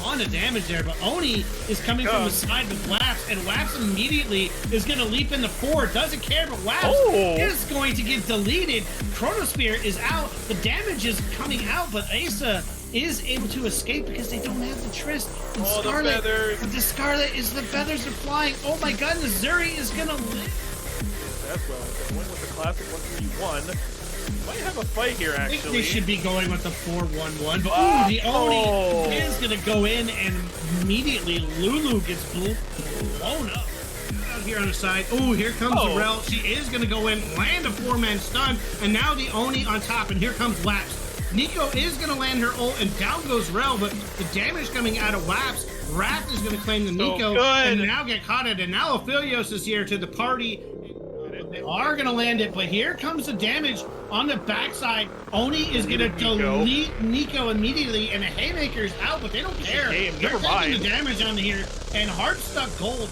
On the damage there, but Oni is coming from the side with Waps, and Waps immediately is going to leap into 4. Doesn't care, but Waps is going to get deleted. Chronosphere is out. The damage is coming out, but Asa is able to escape because they don't have the Trist. And Scarlet, the feathers. But the Scarlet is the feathers are flying. Oh my goodness, Zuri is going to live. That's well. Going with the classic 1-3-1. Might have a fight here, actually. I think they should be going with the 4-1-1, but the Oni is going to go in, and immediately Lulu gets blown up. Out here on the side. Oh, here comes Rel. She is going to go in, land a 4-man stun, and now the Oni on top, and here comes Waps. Nico is going to land her ult, and down goes Rel, but the damage coming out of Waps. Wrath is going to claim the Nico, and now get caught it, and now Aphelios is here to the party. They are going to land it, but here comes the damage on the backside. Oni is going to delete Nico immediately, and the Haymaker's out, but they don't care. They're taking the damage on here, and Heart stuck gold.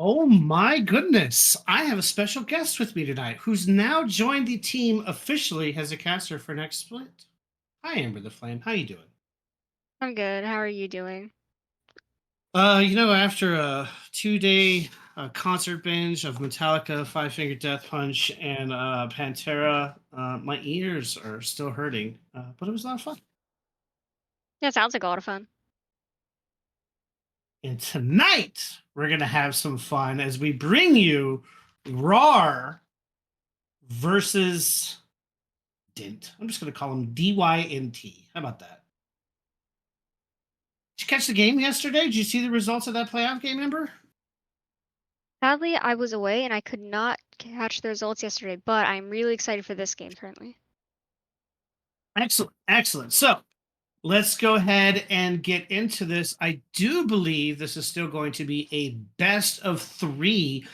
Oh my goodness. I have a special guest with me tonight who's now joined the team officially as a caster for next split. Hi, Amber the Flame. How you doing? I'm good. How are you doing? After a 2-day concert binge of Metallica, Five Finger Death Punch, and Pantera, my ears are still hurting, but it was a lot of fun. Yeah, sounds like a lot of fun. And tonight, we're going to have some fun as we bring you RAWR versus Dint. I'm just going to call him DYNT. How about that? Did you catch the game yesterday? Did you see the results of that playoff game, Amber? Sadly, I was away and I could not catch the results yesterday, but I'm really excited for this game currently. Excellent. Excellent. So let's go ahead and get into this. I do believe this is still going to be a best of 3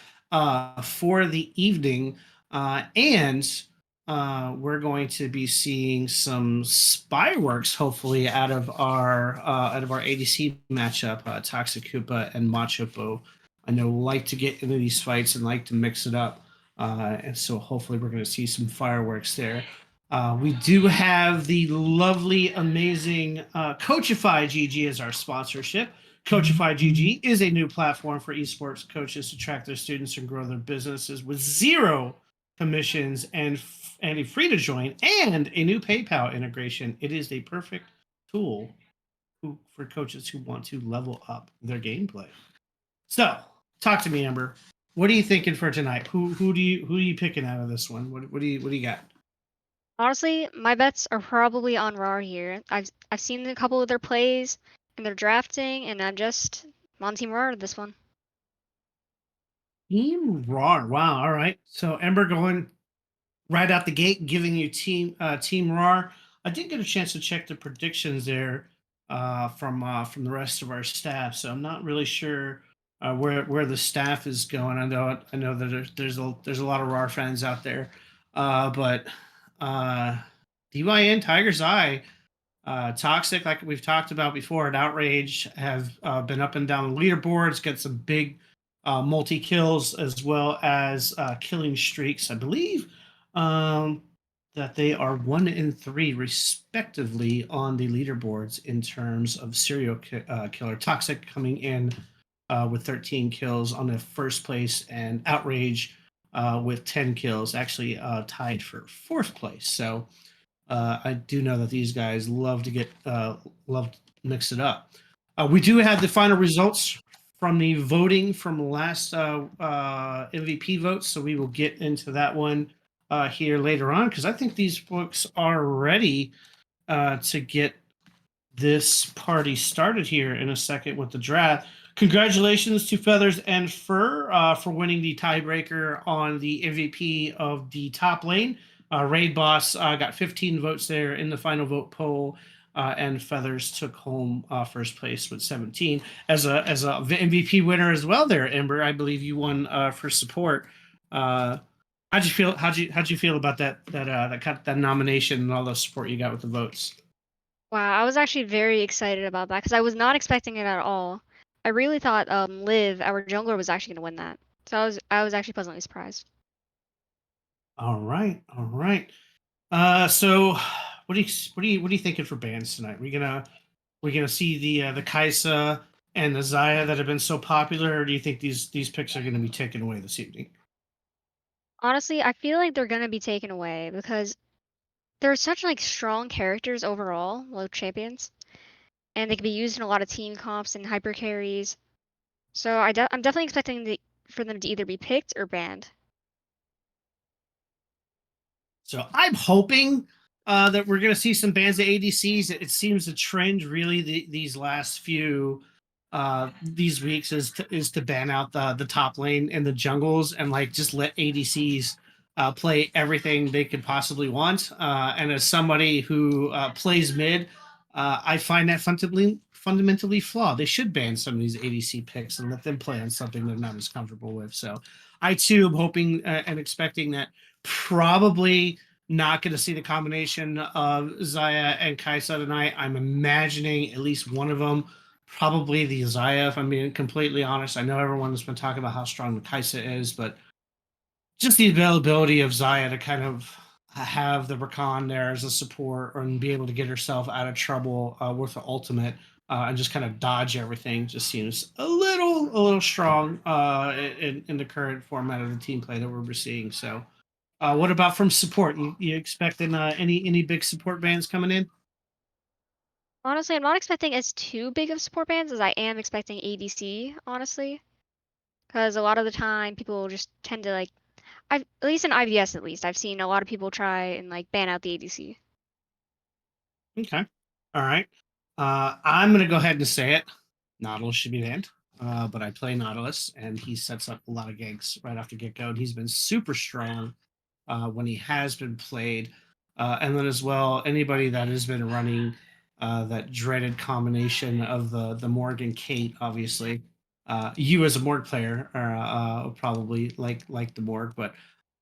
for the evening. And we're going to be seeing some fireworks, hopefully, out of our ADC matchup, Toxic Koopa and Machopo. I know like to get into these fights and like to mix it up. And so hopefully we're going to see some fireworks there. We do have the lovely, amazing Coachify GG as our sponsorship. Coachify GG is a new platform for esports coaches to track their students and grow their businesses with 0 commissions and a free to join and a new PayPal integration. It is a perfect tool for coaches who want to level up their gameplay. So, talk to me, Amber. What are you thinking for tonight? Who are you picking out of this one? What do you got? Honestly, my bets are probably on RAWR here. I've seen a couple of their plays and their drafting, and I'm on Team RAWR this one. Team RAWR. Wow. All right. So Ember going right out the gate, giving you Team RAWR. I did get a chance to check the predictions there from the rest of our staff, so I'm not really sure where the staff is going. I know that there's a lot of RAWR fans out there, but DYN, Tigerseye, Toxic, like we've talked about before, and Outrage have been up and down the leaderboards, get some big multi-kills as well as killing streaks. I believe the that they are 1 and 3 respectively on the leaderboards in terms of serial killer. Toxic coming in with 13 kills on the first place, and Outrage with 10 kills, actually tied for fourth place. So I do know that these guys love to mix it up. We do have the final results from the voting from last MVP votes, so we will get into that one here later on, because I think these folks are ready to get this party started here in a second with the draft. Congratulations to Feathers and Fur for winning the tiebreaker on the MVP of the top lane. Raid Boss got 15 votes there in the final vote poll, and Feathers took home first place with 17. As a MVP winner as well there, Ember, I believe you won for support. How'd you feel? How'd you feel about that nomination and all the support you got with the votes? Wow, I was actually very excited about that because I was not expecting it at all. I really thought Liv, our jungler, was actually going to win that. So I was actually pleasantly surprised. All right, all right. So what are you thinking for bans tonight? We're gonna see the Kaisa and the Zaya that have been so popular, or do you think these picks are gonna be taken away this evening? Honestly, I feel like they're going to be taken away because they're such like strong characters overall, low champions, and they can be used in a lot of team comps and hyper carries. So I'm definitely expecting for them to either be picked or banned. So I'm hoping that we're going to see some bans of ADCs. It seems the trend really these last few these weeks is to ban out the top lane and the jungles, and like just let ADCs play everything they could possibly want. And as somebody who plays mid, I find that fundamentally flawed. They should ban some of these ADC picks and let them play on something they're not as comfortable with. So I too am hoping and expecting that probably not going to see the combination of Zaya and Kaisa tonight. I'm imagining at least one of them, probably the Zaya, if I'm being completely honest. I know everyone has been talking about how strong the Kaisa is, but just the availability of Zaya to kind of have the Rakan there as a support and be able to get herself out of trouble with the ultimate and just kind of dodge everything just seems a little strong in the current format of the team play that we're seeing. So what about from support? You expecting any big support bands coming in? Honestly, I'm not expecting as too big of support bans as I am expecting ADC, honestly. Because a lot of the time people just tend to like at least in IVS at least, I've seen a lot of people try and like ban out the ADC. Okay. All right. I'm going to go ahead and say it. Nautilus should be banned. But I play Nautilus, and he sets up a lot of ganks right off the get-go, and he's been super strong when he has been played. And then as well, anybody that has been running that dreaded combination of the Morg and Kate, obviously. You as a Morg player are probably like the Morg, but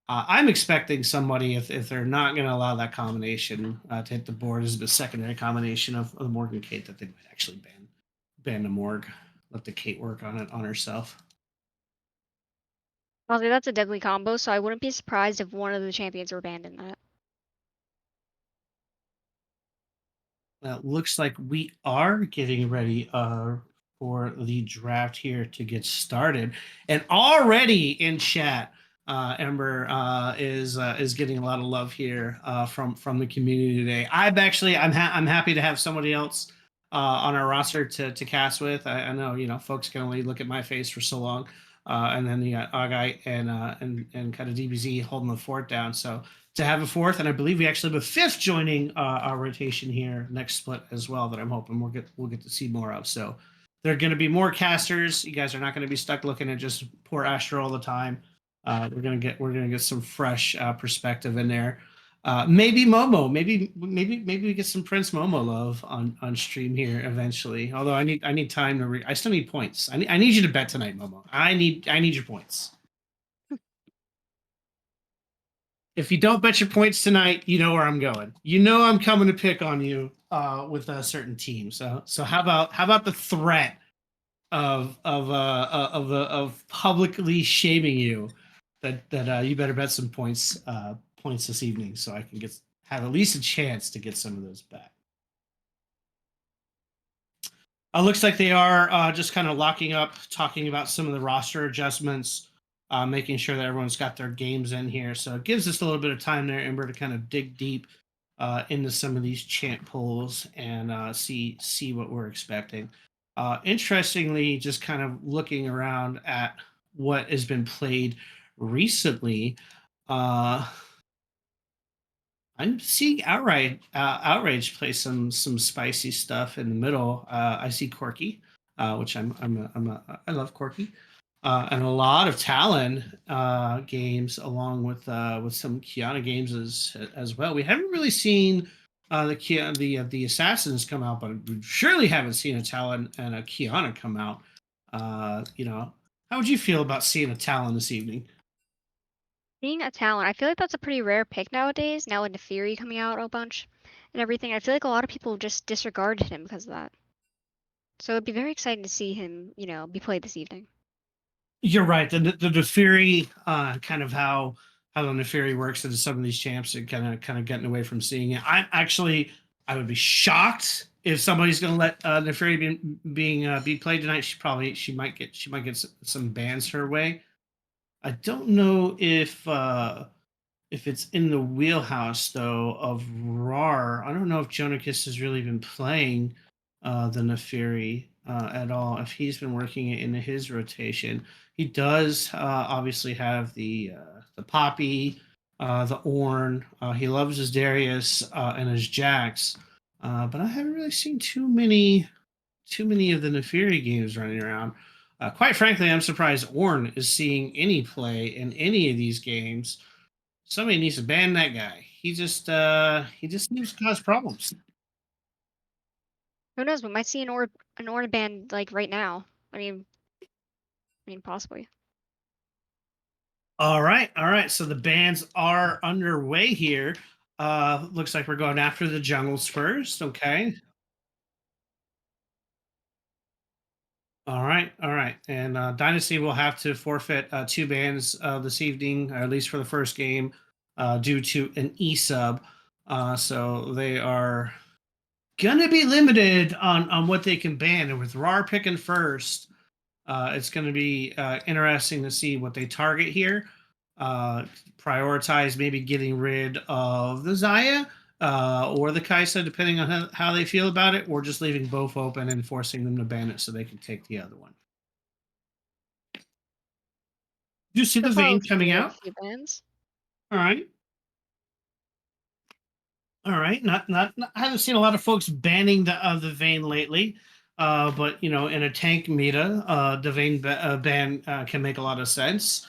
I'm expecting somebody, if they're not going to allow that combination to hit the board as a secondary combination of the Morgan Kate, that they might actually ban the Morg, let the Kate work on it on herself. Honestly, that's a deadly combo, so I wouldn't be surprised if one of the champions were banned in that. Looks like we are getting ready for the draft here to get started, and already in chat, Ember is getting a lot of love here from the community today. I'm happy to have somebody else on our roster to cast with. I know folks can only look at my face for so long, and then you got Agai and kind of DBZ holding the fort down. So to have a fourth, and I believe we actually have a fifth joining our rotation here next split as well, that I'm hoping we'll get to see more of. So there are going to be more casters. You guys are not going to be stuck looking at just poor Astro all the time. We're gonna get some fresh perspective in there. Maybe Momo, maybe we get some Prince Momo love on stream here eventually. Although I need time to I still need points. I need you to bet tonight, Momo. I need your points. If you don't bet your points tonight, you know where I'm going. You know I'm coming to pick on you with a certain team. So how about the threat of publicly shaming you that you better bet some points points this evening, so I can have at least a chance to get some of those back. Looks like they are just kind of locking up, talking about some of the roster adjustments, making sure that everyone's got their games in here. So it gives us a little bit of time there, Ember, to kind of dig deep into some of these chant polls and see what we're expecting. Interestingly, just kind of looking around at what has been played recently. I'm seeing outrage play some spicy stuff in the middle. I see Corky, which I love Corky, and a lot of Talon games with some Kiana games as well. We haven't really seen the Assassins come out, but we surely haven't seen a Talon and a Kiana come out. How would you feel about seeing a Talon this evening? Being a talent, I feel like that's a pretty rare pick nowadays. Now with Neferi coming out a bunch and everything, I feel like a lot of people just disregarded him because of that. So it'd be very exciting to see him, be played this evening. You're right. The Neferi, kind of how the Neferi works into some of these champs, and kind of getting away from seeing it. I would be shocked if somebody's going to let Neferi be played tonight. She might get some bans her way. I don't know if it's in the wheelhouse though of RAWR. I don't know if Jonakis has really been playing the Neferi at all. If he's been working it into his rotation, he does obviously have the Poppy, the Ornn. He loves his Darius and his Jax, but I haven't really seen too many of the Neferi games running around. Quite frankly, I'm surprised Ornn is seeing any play in any of these games. Somebody needs to ban that guy. He just seems to cause problems. Who knows? We might see an Ornn ban like right now. I mean, possibly. All right, all right. So the bans are underway here. Looks like we're going after the jungles first. Okay. All right, all right. And Dynasty will have to forfeit 2 bans this evening, or at least for the first game, due to an e-sub. So they are gonna be limited on what they can ban. And with RAR picking first, it's going to be interesting to see what they target here. Prioritize maybe getting rid of the Zaya or the Kaisa, depending on how they feel about it, or just leaving both open and forcing them to ban it so they can take the other one. Do you see So the far, vein looks like coming we have a out? few bans. All right. All right. I haven't seen a lot of folks banning the vein lately. But in a tank meta, the vein ban can make a lot of sense.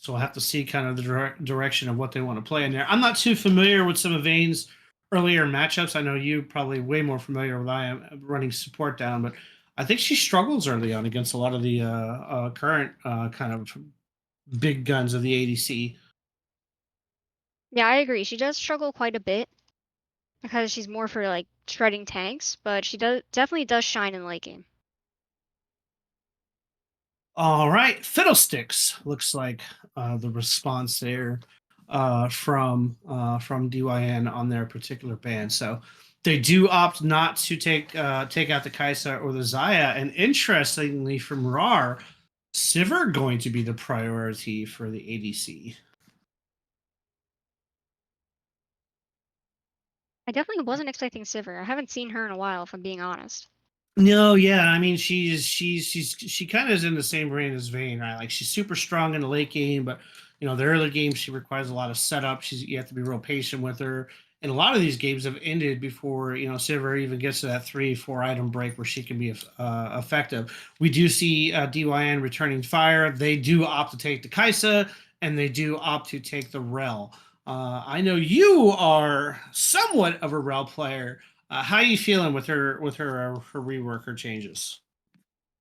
So I'll have to see kind of the direction of what they want to play in there. I'm not too familiar with some of Vane's earlier matchups. I know you probably way more familiar with I am running support down, but I think she struggles early on against a lot of the current kind of big guns of the ADC. Yeah, I agree. She does struggle quite a bit because she's more for like shredding tanks, but she definitely does shine in the late game. All right, Fiddlesticks looks like the response there from DYN on their particular ban. So they do opt not to take out the Kaisa or the Zaya, and interestingly, from RAR, Sivir going to be the priority for the ADC. I definitely wasn't expecting Sivir. I haven't seen her in a while, if I'm being honest. No, yeah, I mean she kind of is in the same brain as Vayne, right? Like she's super strong in the late game, but the early game she requires a lot of setup. You have to be real patient with her, and a lot of these games have ended before Sivir even gets to that 3-4 item break where she can be effective. We do see DYN returning fire. They do opt to take the Kaisa, and they do opt to take the Rel. I know are somewhat of a Rel player. How are you feeling with her rework, her changes?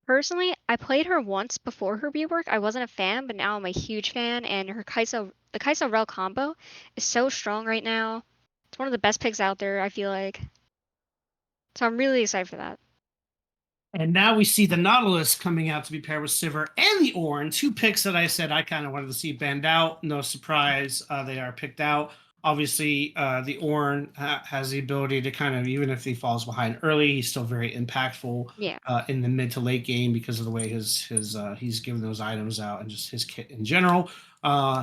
Personally, I played her once before her rework. I wasn't a fan, but now I'm a huge fan, and the Kaisa Rel combo is so strong right now. It's one of the best picks out there, I feel like. So I'm really excited for that. And now we see the Nautilus coming out to be paired with Sivir and the Ornn, two picks that I said I kind of wanted to see banned out. No surprise, they are picked out. Obviously, the Ornn has the ability to kind of, even if he falls behind early, he's still very impactful Yeah. in the mid to late game because of the way his he's giving those items out and just his kit in general.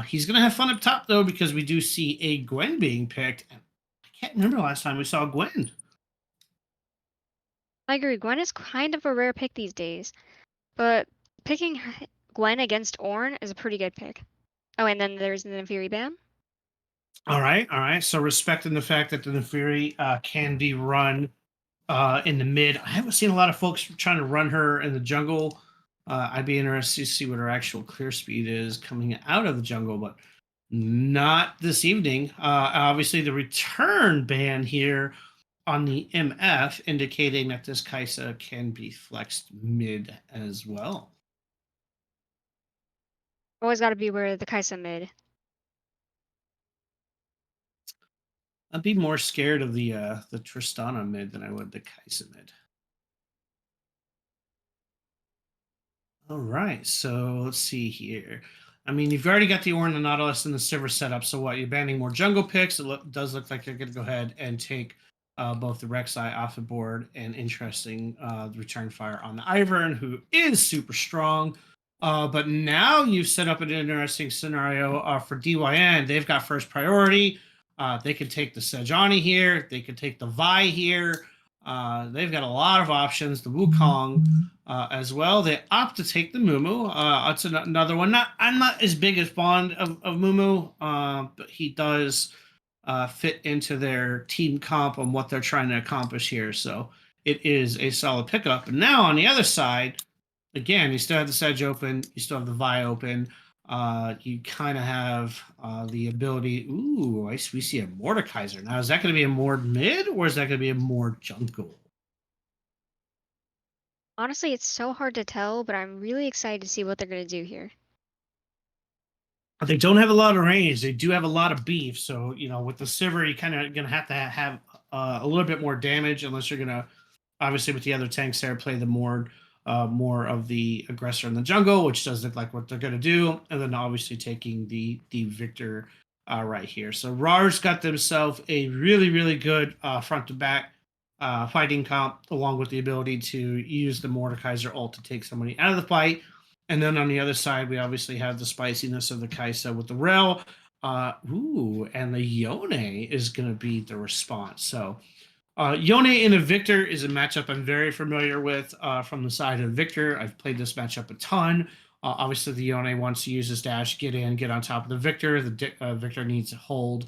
He's gonna have fun up top though because we do see a Gwen being picked. I can't remember the last time we saw Gwen. I agree. Gwen is kind of a rare pick these days, but picking Gwen against Ornn is a pretty good pick. Oh, and then there's the Nefiri ban. All right, all right. So respecting the fact that the Nefiri can be run in the mid. I haven't seen a lot of folks trying to run her in the jungle. I'd be interested to see what her actual clear speed is coming out of the jungle, but not this evening. Obviously, the return ban here on the MF indicating that this Kaisa can be flexed mid as well. Always got to be where the Kaisa mid. I'd be more scared of the Tristana mid than I would the Kaisa mid. All right, so let's see here. I mean, you've already got the Ornn, the Nautilus, and the Sivir set up. So what? You're banning more jungle picks. It does look like they're going to go ahead and take both the Rek'Sai off the board and interesting return fire on the Ivern, who is super strong. But now you've set up an interesting scenario for DYN. They've got first priority. They can take the Sejuani here. They can take the Vi here. They've got a lot of options. The Wukong as well. They opt to take the Mumu. That's another one. I'm not as big as fond of Mumu, but he does fit into their team comp and what they're trying to accomplish here. So it is a solid pickup. And now on the other side, again, you still have the Sedge open. You still have the Vi open. You kind of have the ability. Ooh, we see a Mordekaiser. Now, is that going to be a Mord mid or is that going to be a Mord jungle? Honestly, it's so hard to tell, but I'm really excited to see what they're going to do here. They don't have a lot of range. They do have a lot of beef. So, with the Sivir, you kind of going to have a little bit more damage unless you're going to, obviously, with the other tanks there, play the more of the aggressor in the jungle, which does look like what they're going to do. And then obviously taking the Victor right here. So RAWR's got themselves a really, really good front to back fighting comp, along with the ability to use the Mordekaiser ult to take somebody out of the fight. And then on the other side, we obviously have the spiciness of the Kaisa with the Rel. And the Yone is going to be the response. So Yone in a Victor is a matchup I'm very familiar with from the side of Victor. I've played this matchup a ton. Obviously, the Yone wants to use his dash, get in, get on top of the Victor. The Victor needs to hold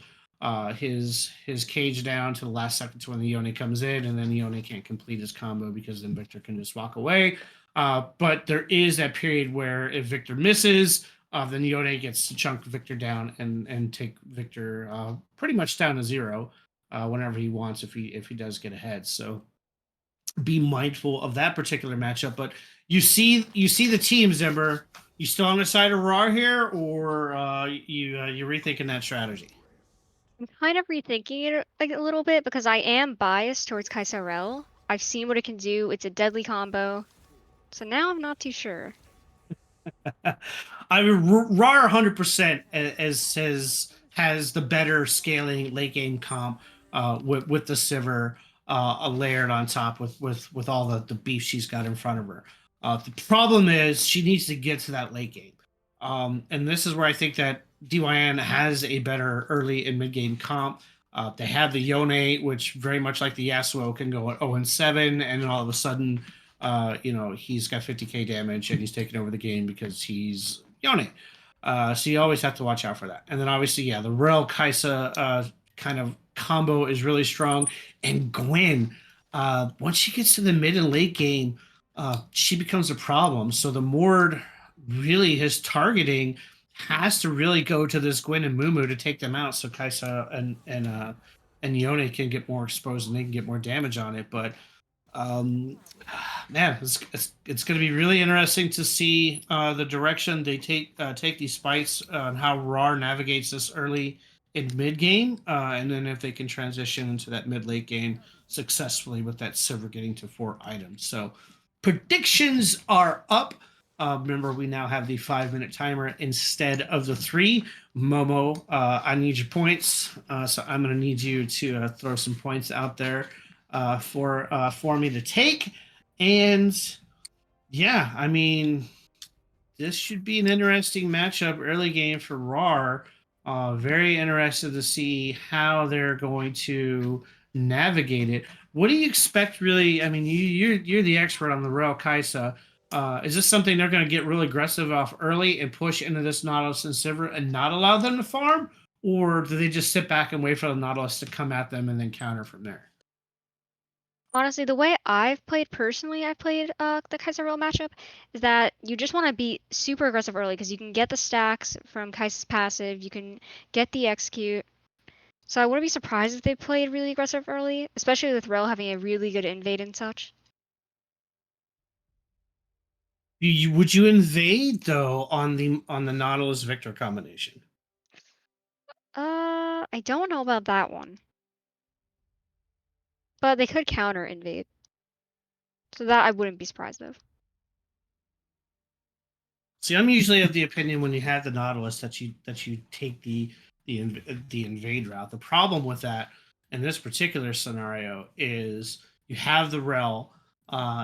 his cage down to the last second to when the Yone comes in, and then the Yone can't complete his combo because then Victor can just walk away. But there is that period where if Victor misses, then Yone gets to chunk Victor down and take Victor pretty much down to zero whenever he wants if he does get ahead. So be mindful of that particular matchup. But you see the teams, Ember. You still on the side of RAWR here, or you're rethinking that strategy? I'm kind of rethinking it like a little bit because I am biased towards Kaisa Rel. I've seen what it can do. It's a deadly combo. So now I'm not too sure. I mean, RAWR 100% has the better scaling late game comp with the Sivir layered on top with all the beef she's got in front of her. The problem is she needs to get to that late game. And this is where I think that DYN has a better early and mid game comp. They have the Yone, which very much like the Yasuo can go at 0-7, and then all of a sudden, he's got 50k damage and he's taking over the game because he's Yone. So you always have to watch out for that. And then obviously, yeah, the Rel Kaisa kind of combo is really strong. And Gwen, once she gets to the mid and late game, she becomes a problem. So the Mord, really his targeting has to really go to this Gwen and Mumu to take them out, so Kaisa and Yone can get more exposed and they can get more damage on it. But man, it's going to be really interesting to see the direction they take these fights and how RAWR navigates this early in mid game, and then if they can transition into that mid late game successfully with that Sivir getting to 4 items. So predictions are up. Remember, we now have the 5-minute timer instead of the 3. Momo, I need your points, so I'm going to need you to throw some points out there for me to take. And yeah, I mean, this should be an interesting matchup early game for RAWR. Very interested to see how they're going to navigate it. What do you expect, really? I mean, you're the expert on the RAWR Kaisa. Is this something they're going to get really aggressive off early and push into this Nautilus and Sivir and not allow them to farm? Or do they just sit back and wait for the Nautilus to come at them and then counter from there? Honestly, the way I've played personally, I played the Kai'Sa Royal matchup, is that you just want to be super aggressive early because you can get the stacks from Kai'Sa's passive, you can get the execute. So I wouldn't be surprised if they played really aggressive early, especially with Rel having a really good invade and such. Would you invade though on the Nautilus Victor combination? I don't know about that one, but they could counter invade, so that I wouldn't be surprised of. See, I'm usually of the opinion when you have the Nautilus that you take the invade route. The problem with that in this particular scenario is you have the Rel,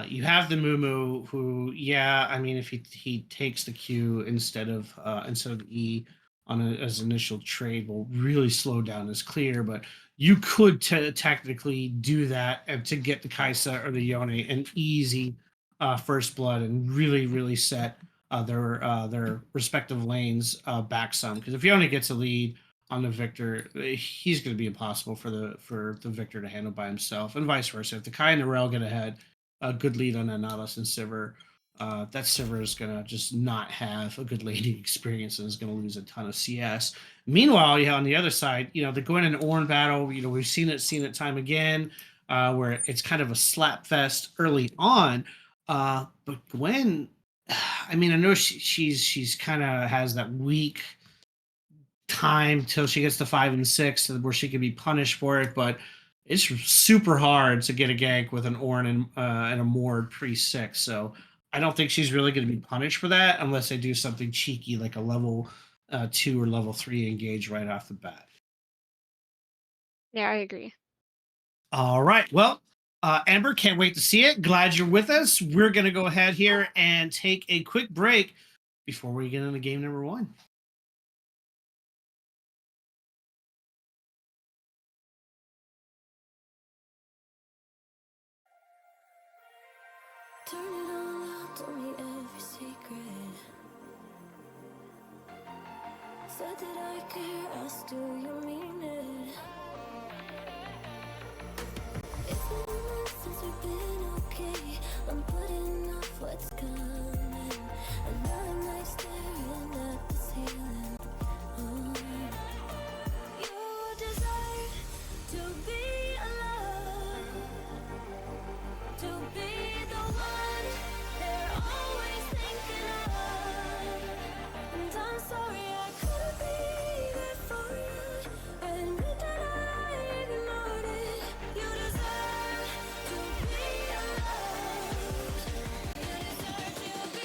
you have the Mumu, who, yeah, I mean, if he takes the Q instead of the E on as initial trade, will really slow down his clear. But you could technically do that and to get the Kaisa or the Yone an easy first blood and really set their respective lanes back some, because if Yone gets a lead on the Victor, he's going to be impossible for the Victor to handle by himself, and vice versa. If the Kai and the Rel get ahead, a good lead on Nautilus and Sivir, that Sivir is going to just not have a good laning experience and is going to lose a ton of CS. Meanwhile, yeah, on the other side, they're going in an Ornn battle. We've seen it time again, where it's kind of a slap fest early on. But Gwen, I mean, I know she's kind of has that weak time till she gets to 5 and 6 where she can be punished for it, but it's super hard to get a gank with an Ornn and a Mord pre-6. So I don't think she's really going to be punished for that unless they do something cheeky like a level 2 or level 3 engage right off the bat. Yeah, I agree. All right. Well, Amber, can't wait to see it. Glad you're with us. We're going to go ahead here and take a quick break before we get into game number 1. Turn it all out, told me every secret. Said that I care, asked do you mean it? It's been months since we've been okay. I'm putting off what's coming. Another night staring at the ceiling. Oh. You deserve to be alone, to be the one they're always thinking of. And I'm sorry I couldn't be there for you. I admit that I ignored it. You deserve to be alone. You deserve to be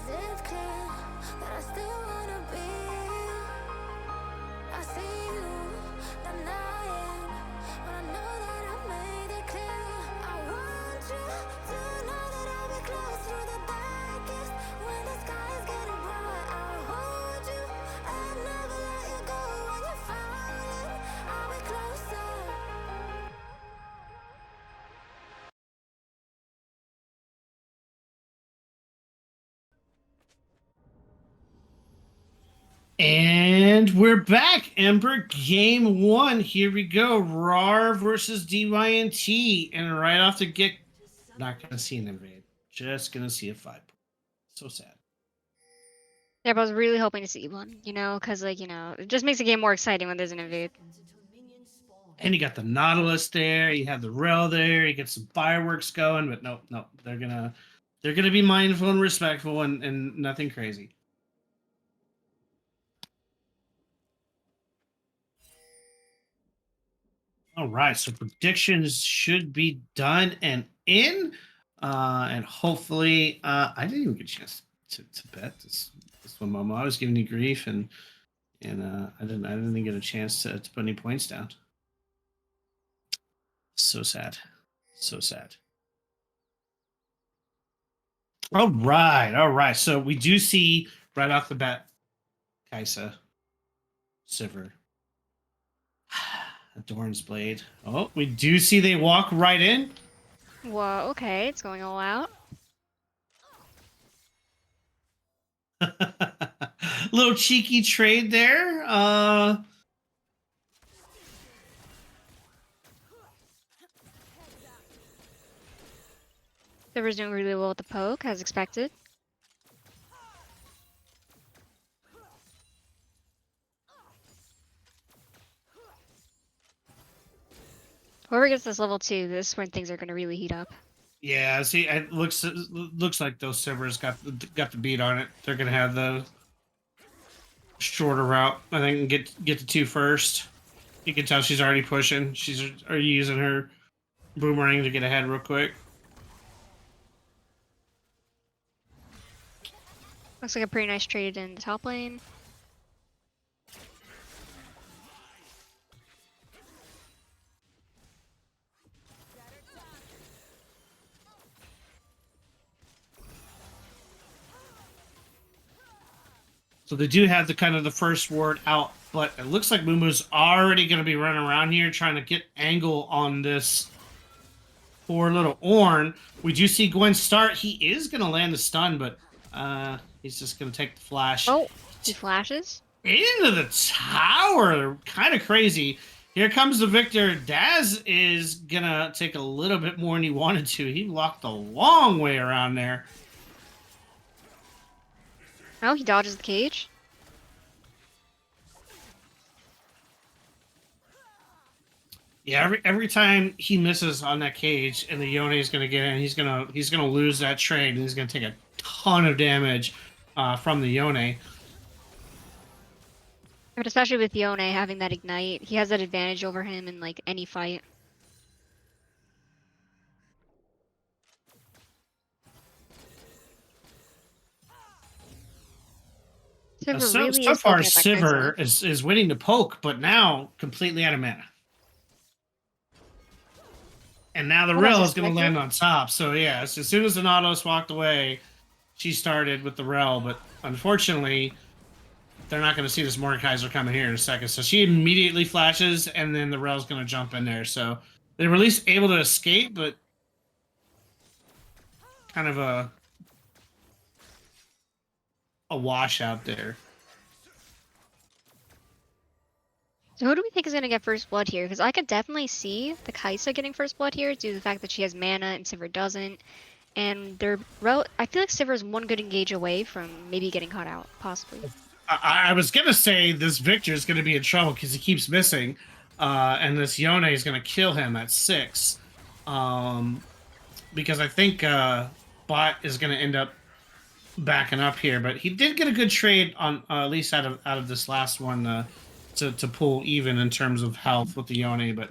Is it clear that I still wanna be? I see you denying, but I know that I made it clear. I want you to know that I'll be close through the darkest. When the sky is getting bright, I'll hold you. I'll never let you go. When you're falling, I'll be closer. And we're back, Ember. Game 1. Here we go. RAWR versus DYNT. And right off the get, not going to see an invade. Just going to see a 5. So sad. Yeah, but I was really hoping to see one, you know, because, like, you know, it just makes the game more exciting when there's an invade. And you got the Nautilus there. You have the rail there. You get some fireworks going. But no, they're gonna be mindful and respectful and nothing crazy. All right, so predictions should be done and in, and hopefully, I didn't even get a chance to bet this one, Momo. I was giving you grief, and I didn't even get a chance to put any points down. So sad, so sad. All right. So we do see right off the bat, Kaisa, Sivir, Adorn's Blade. Oh, we do see they walk right in. Whoa, okay, it's going all out. Little cheeky trade there. Sivir's doing really well with the poke, as expected. Whoever gets this level 2, this is when things are going to really heat up. Yeah, see, it looks like those Sivers got the beat on it. They're gonna have the shorter route, I think, and get to 2 first. You can tell she's already pushing. She's already using her boomerang to get ahead real quick. Looks like a pretty nice trade in the top lane. So they do have the kind of the first ward out, but it looks like Mumu's already going to be running around here trying to get angle on this poor little Ornn. We do see Gwen start. He is going to land the stun, but he's just going to take the flash. Oh, he flashes. Into the tower. Kind of crazy. Here comes the victor. Daz is going to take a little bit more than he wanted to. He walked a long way around there. Oh, he dodges the cage. Yeah, every time he misses on that cage and the Yone is gonna get in, he's gonna lose that trade and he's gonna take a ton of damage from the Yone. But especially with Yone having that ignite, he has that advantage over him in like any fight. Sivir really So is far, looking at that Sivir Kaisa. is winning the poke, but now completely out of mana. And now the Well, that's Rel is going to expected. land on top. So yeah, as soon as the Nautilus walked away, she started with the Rel. But unfortunately, they're not going to see this Mordekaiser coming here in a second. So she immediately flashes, and then the Rel's going to jump in there. So they were at least able to escape, but kind of a washout there. So who do we think is going to get first blood here? Because I could definitely see the Kaisa getting first blood here due to the fact that she has mana and Sivir doesn't. And I feel like Sivir is one good engage away from maybe getting caught out, possibly. I was going to say this Victor is going to be in trouble because he keeps missing. And this Yone is going to kill him at 6. Because I think Bot is going to end up backing up here. But he did get a good trade on at least out of this last one to pull even in terms of health with the Yone. But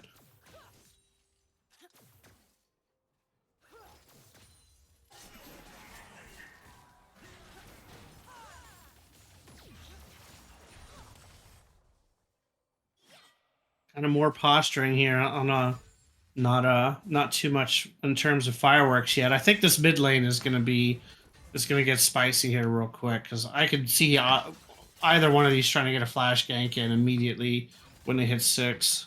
Kind of more posturing here on a not too much in terms of fireworks yet. I think this mid lane is going to get spicy here real quick because I could see either one of these trying to get a flash gank in immediately when they hit 6.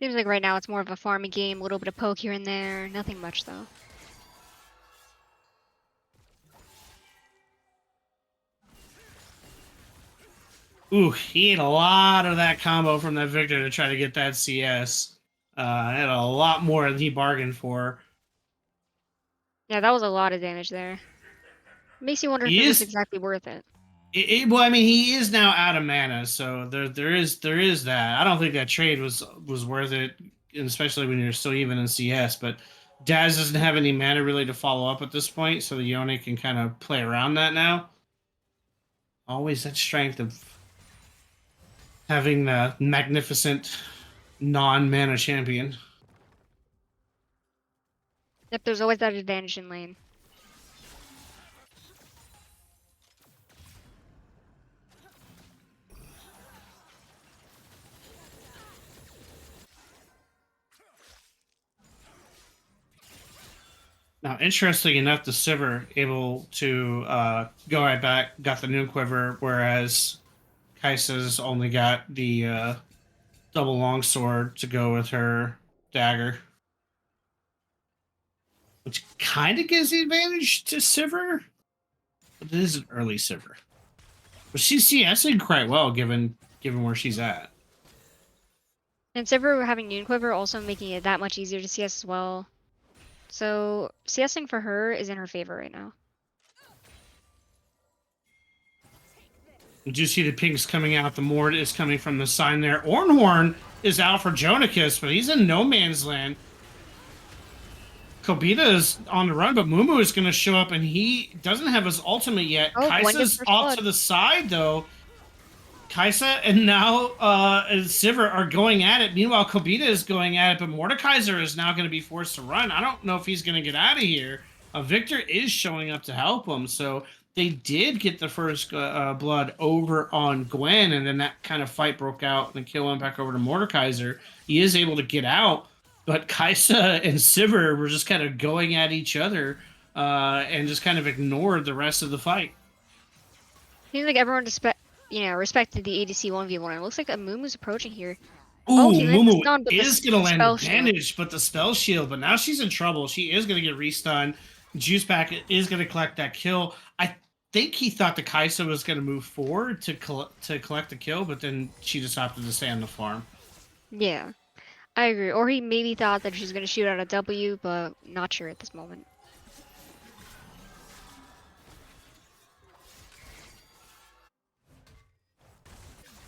Seems like right now it's more of a farming game, a little bit of poke here and there, nothing much though. Ooh, he ate a lot of that combo from that Victor to try to get that CS. Had a lot more than he bargained for. Yeah, that was a lot of damage there. Makes you wonder if He it was is exactly worth it. well, I mean, he is now out of mana, so there is that. I don't think that trade was worth it, especially when you're still even in CS. But Daz doesn't have any mana really to follow up at this point, so the Yone can kind of play around that now. Always that strength of having the magnificent non-mana champion. Yep, there's always that advantage in lane. Now, interesting enough, the Sivir able to go right back, got the Noon Quiver, whereas Kaisa's only got the double longsword to go with her dagger, which kind of gives the advantage to Sivir, but it is an early Sivir. But she's CSing quite well given where she's at. And Sivir having Noon Quiver also making it that much easier to CS as well. So CSing for her is in her favor right now. You do see the pinks coming out. The Mord is coming from the sign there. Ornhorn is out for Jonikis, but he's in no man's land. Kobita is on the run, but Mumu is going to show up, and he doesn't have his ultimate yet. Oh, Kaisa's off to the side, though. Kaisa and now Sivir are going at it. Meanwhile, Kobita is going at it, but Mordekaiser is now going to be forced to run. I don't know if he's going to get out of here. Victor is showing up to help him, so they did get the first blood over on Gwen, and then that kind of fight broke out, and the kill went back over to Mordekaiser. He is able to get out, but Kaisa and Sivir were just kind of going at each other and just kind of ignored the rest of the fight. Seems like everyone respected the ADC 1v1. It looks like Amumu's approaching here. Ooh, he Mumu stunned, but is going to land spell advantage, but the spell shield. But now she's in trouble. She is going to get restunned. Juice Packet is going to collect that kill. I think he thought the Kaisa was going to move forward to collect the kill, but then she just opted to stay on the farm. Yeah, I agree. Or he maybe thought that she's going to shoot out a W, but not sure at this moment.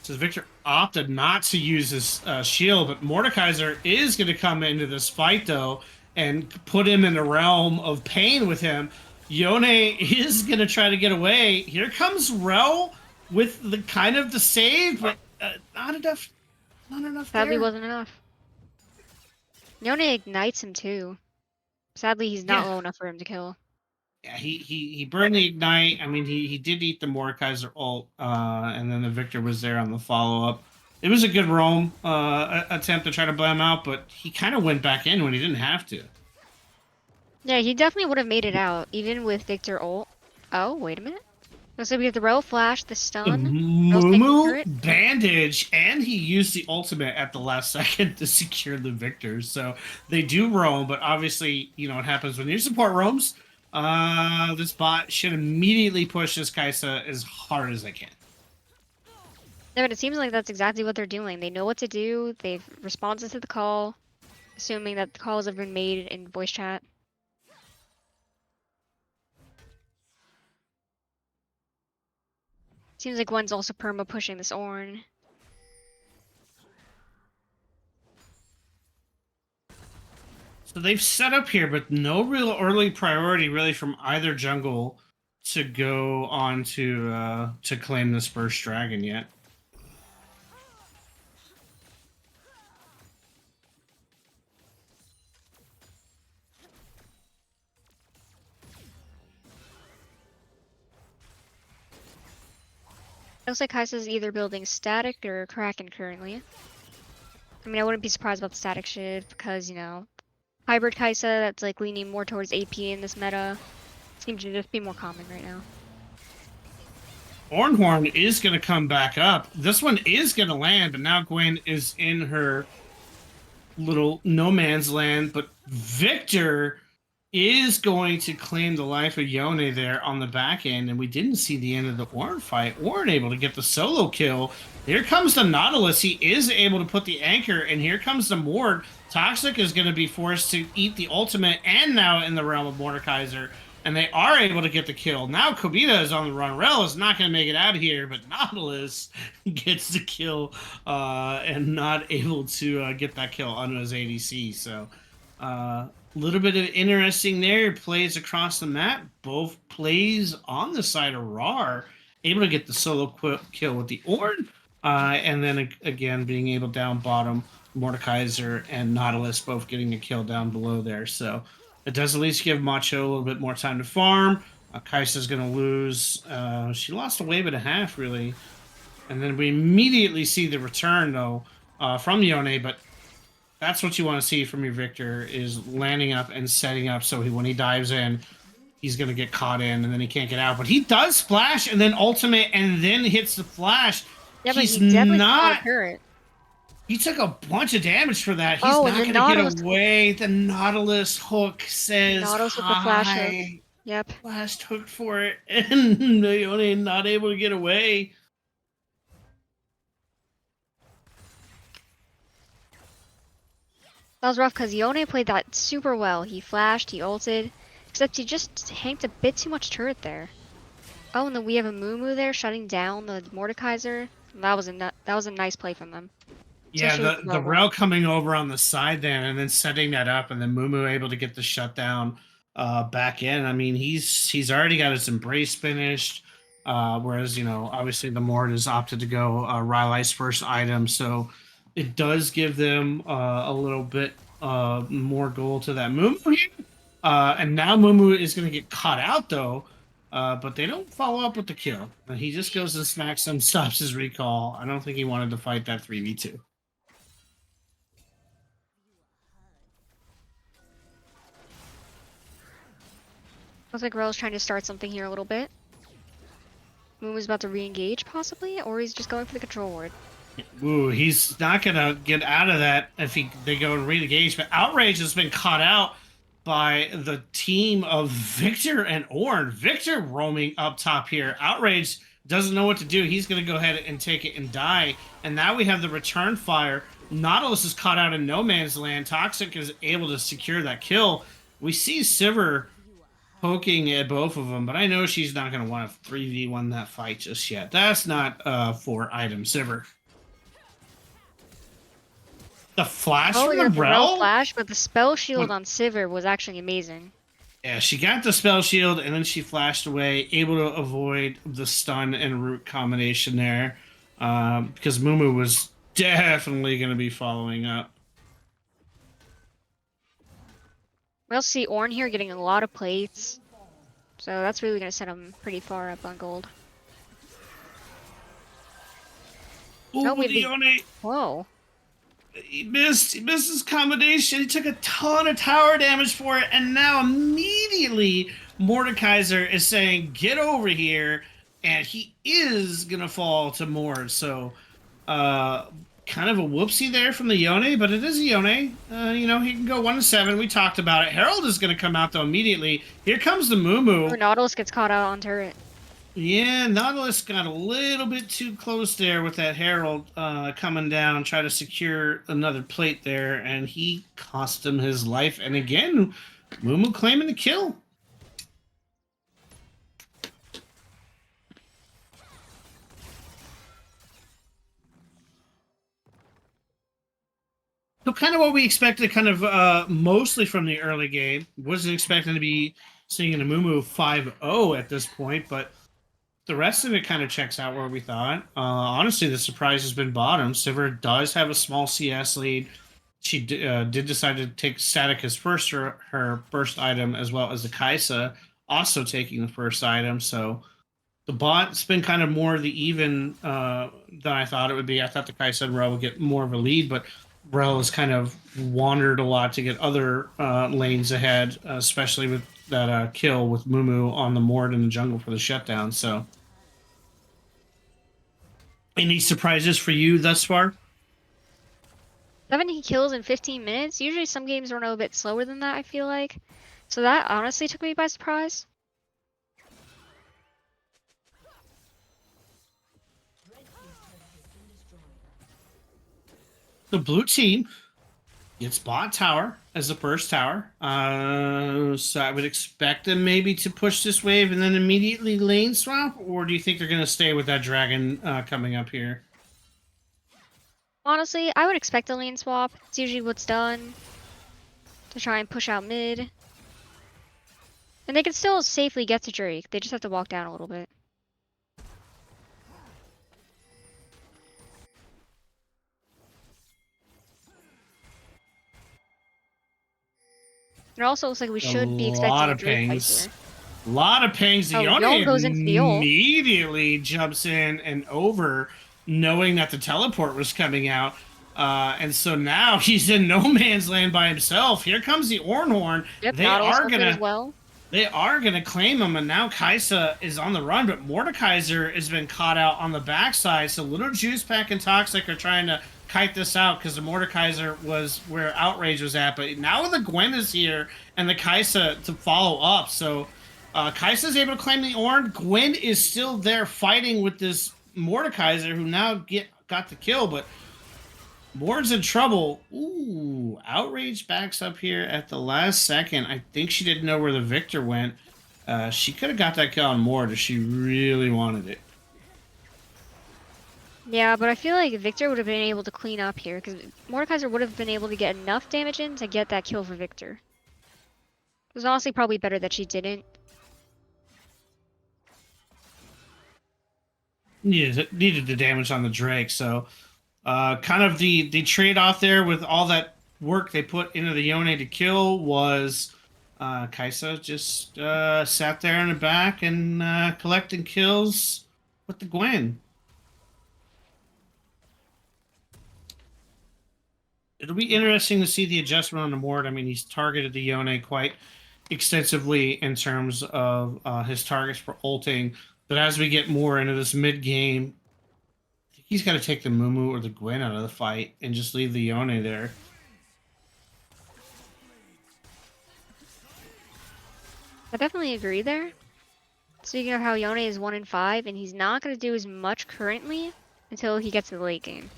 So Victor opted not to use his shield, but Mordekaiser is going to come into this fight, though, and put him in the realm of pain with him. Yone is going to try to get away. Here comes Rel with the kind of the save, but not enough. Not enough. Sadly, there. wasn't enough. Yone ignites him too. Sadly, he's not low enough for him to kill. Yeah, he burned the ignite. I mean, he did eat the Mordekaiser ult, and then the Victor was there on the follow up. It was a good roam attempt to try to blame out, but he kind of went back in when he didn't have to. Yeah, he definitely would have made it out, even with Victor ult. Oh, wait a minute. So we have the Rel flash, the stun. Mumu bandage, and he used the ultimate at the last second to secure the Victor. So they do roam, but obviously, you know what happens when your support roams. This bot should immediately push this Kaisa as hard as they can. Yeah, but it seems like that's exactly what they're doing. They know what to do. They've responded to the call, assuming that the calls have been made in voice chat. Seems like Gwen's also perma pushing this Ornn. So they've set up here, but no real early priority really from either jungle to go on to claim this first dragon yet. Looks like Kai'Sa's either building Static or Kraken currently. I mean, I wouldn't be surprised about the Static shift because, you know, Hybrid Kai'Sa that's like leaning more towards AP in this meta seems to just be more common right now. Ornhorn is going to come back up. This one is going to land, but now Gwen is in her little no man's land. But Victor is going to claim the life of Yone there on the back end, and we didn't see the end of the Ornn fight. Ornn able to get the solo kill. Here comes the Nautilus. He is able to put the anchor, and here comes the Mord. Toxic is going to be forced to eat the ultimate, and now in the realm of Mordekaiser, and they are able to get the kill. Now Kobita is on the run. Rel is not going to make it out of here, but Nautilus gets the kill and not able to get that kill onto his ADC. So little bit of interesting there. Plays across the map. Both plays on the side of RAWR. Able to get the solo kill with the Ornn. And then again, being able down bottom, Mordekaiser and Nautilus both getting a kill down below there. So it does at least give Macho a little bit more time to farm. Kai'Sa's going to lose. She lost a wave and a half, really. And then we immediately see the return, though, from Yone. But that's what you want to see from your Victor, is landing up and setting up so when he dives in, he's going to get caught in and then he can't get out. But he does splash and then ultimate and then hits the flash. Yeah, He's but he definitely not... hurt. He took a bunch of damage for that. He's not going to get away. The Nautilus hook says Nautilus with the flash hook. Yep. Flash hooked for it, and Yone not able to get away. That was rough because Yone played that super well. He flashed, he ulted, except he just hanked a bit too much turret there. Oh, and then we have a Mumu there shutting down the Mordekaiser. That was a nice play from them. Yeah, the Rel coming over on the side then, and then setting that up, and then Mumu able to get the shutdown back in. I mean, he's already got his embrace finished, whereas, you know, obviously the Mord has opted to go Rylai's first item, so it does give them a little bit more goal to that Mumu here. And now Mumu is going to get caught out, though, but they don't follow up with the kill. He just goes and smacks him, stops his recall. I don't think he wanted to fight that 3v2. Looks like Rel's trying to start something here a little bit. Mumu's about to re-engage, possibly, or he's just going for the control ward. Ooh, he's not gonna get out of that if they go and re-engage. But Outrage has been caught out by the team of Victor and Ornn. Victor roaming up top here. Outrage doesn't know what to do. He's gonna go ahead and take it and die. And now we have the return fire. Nautilus is caught out in no man's land. Toxic is able to secure that kill. We see Sivir poking at both of them, but I know she's not going to want to 3v1 that fight just yet. That's not for item Sivir. The flash from the Rel? Flash, but the spell shield on Sivir was actually amazing. Yeah, she got the spell shield and then she flashed away, able to avoid the stun and root combination there, because Mumu was definitely going to be following up. We also see Ornn here getting a lot of plates, so that's really going to set him pretty far up on gold. Ooh, Oh, whoa. He missed his combination. He took a ton of tower damage for it, and now immediately Mordekaiser is saying, get over here, and he is going to fall to Mord. So, kind of a whoopsie there from the Yone, but it is a Yone. You know, he can go 1-7. We talked about it. Herald is going to come out, though, immediately. Here comes the Mumu. Or Nautilus gets caught out on turret. Yeah, Nautilus got a little bit too close there with that Herald coming down, try to secure another plate there, and he cost him his life. And again, Mumu claiming the kill. So kind of what we expected, kind of mostly from the early game. Wasn't expecting to be seeing a Mumu 5-0 at this point, but the rest of it kind of checks out where we thought. Honestly, the surprise has been bottom. Sivir does have a small CS lead. She did decide to take Static as her first item, as well as the Kai'Sa also taking the first item. So The bot's been kind of more the even than I thought it would be. I thought the Kai'Sa and Rel would get more of a lead, but Rel has kind of wandered a lot to get other lanes ahead, especially with that kill with Mumu on the Mord in the jungle for the shutdown. So, any surprises for you thus far? 70 kills in 15 minutes. Usually some games run a bit slower than that, I feel like. So that honestly took me by surprise. The blue team gets bot tower as the first tower. So I would expect them maybe to push this wave and then immediately lane swap, or do you think they're going to stay with that dragon coming up here? Honestly, I would expect a lane swap. It's usually what's done to try and push out mid. And they can still safely get to Drake. They just have to walk down a little bit. It also looks like we should be expecting a Drake fight here. A lot of pings. The Yone goes into the ult. immediately jumps in and over, knowing that the teleport was coming out. And so now he's in no man's land by himself. Here comes the Ornhorn. Yep, They are gonna as well. They are going to claim him, and now Kai'Sa is on the run, but Mordekaiser has been caught out on the backside, so Little Juice Pack and Toxic are trying to kite this out because the Mordekaiser was where Outrage was at, but now the Gwen is here and the Kai'Sa to follow up, so Kai'Sa is able to claim the Ornn. Gwen is still there fighting with this Mordekaiser who now got the kill, but Mord's in trouble. Ooh, Outrage backs up here at the last second. I think she didn't know where the Victor went. She could have got that kill on Mord if she really wanted it. Yeah, but I feel like Victor would have been able to clean up here because Mordekaiser would have been able to get enough damage in to get that kill for Victor. It was honestly probably better that she didn't. Needed the damage on the Drake, so kind of the trade-off there with all that work they put into the Yone to kill was Kai'Sa just sat there in the back and collecting kills with the Gwen. It'll be interesting to see the adjustment on the Mord. I mean, he's targeted the Yone quite extensively in terms of his targets for ulting. But as we get more into this mid-game, I think he's got to take the Mumu or the Gwen out of the fight and just leave the Yone there. I definitely agree there. Speaking of how Yone is 1 in 5, and he's not going to do as much currently until he gets to the late game.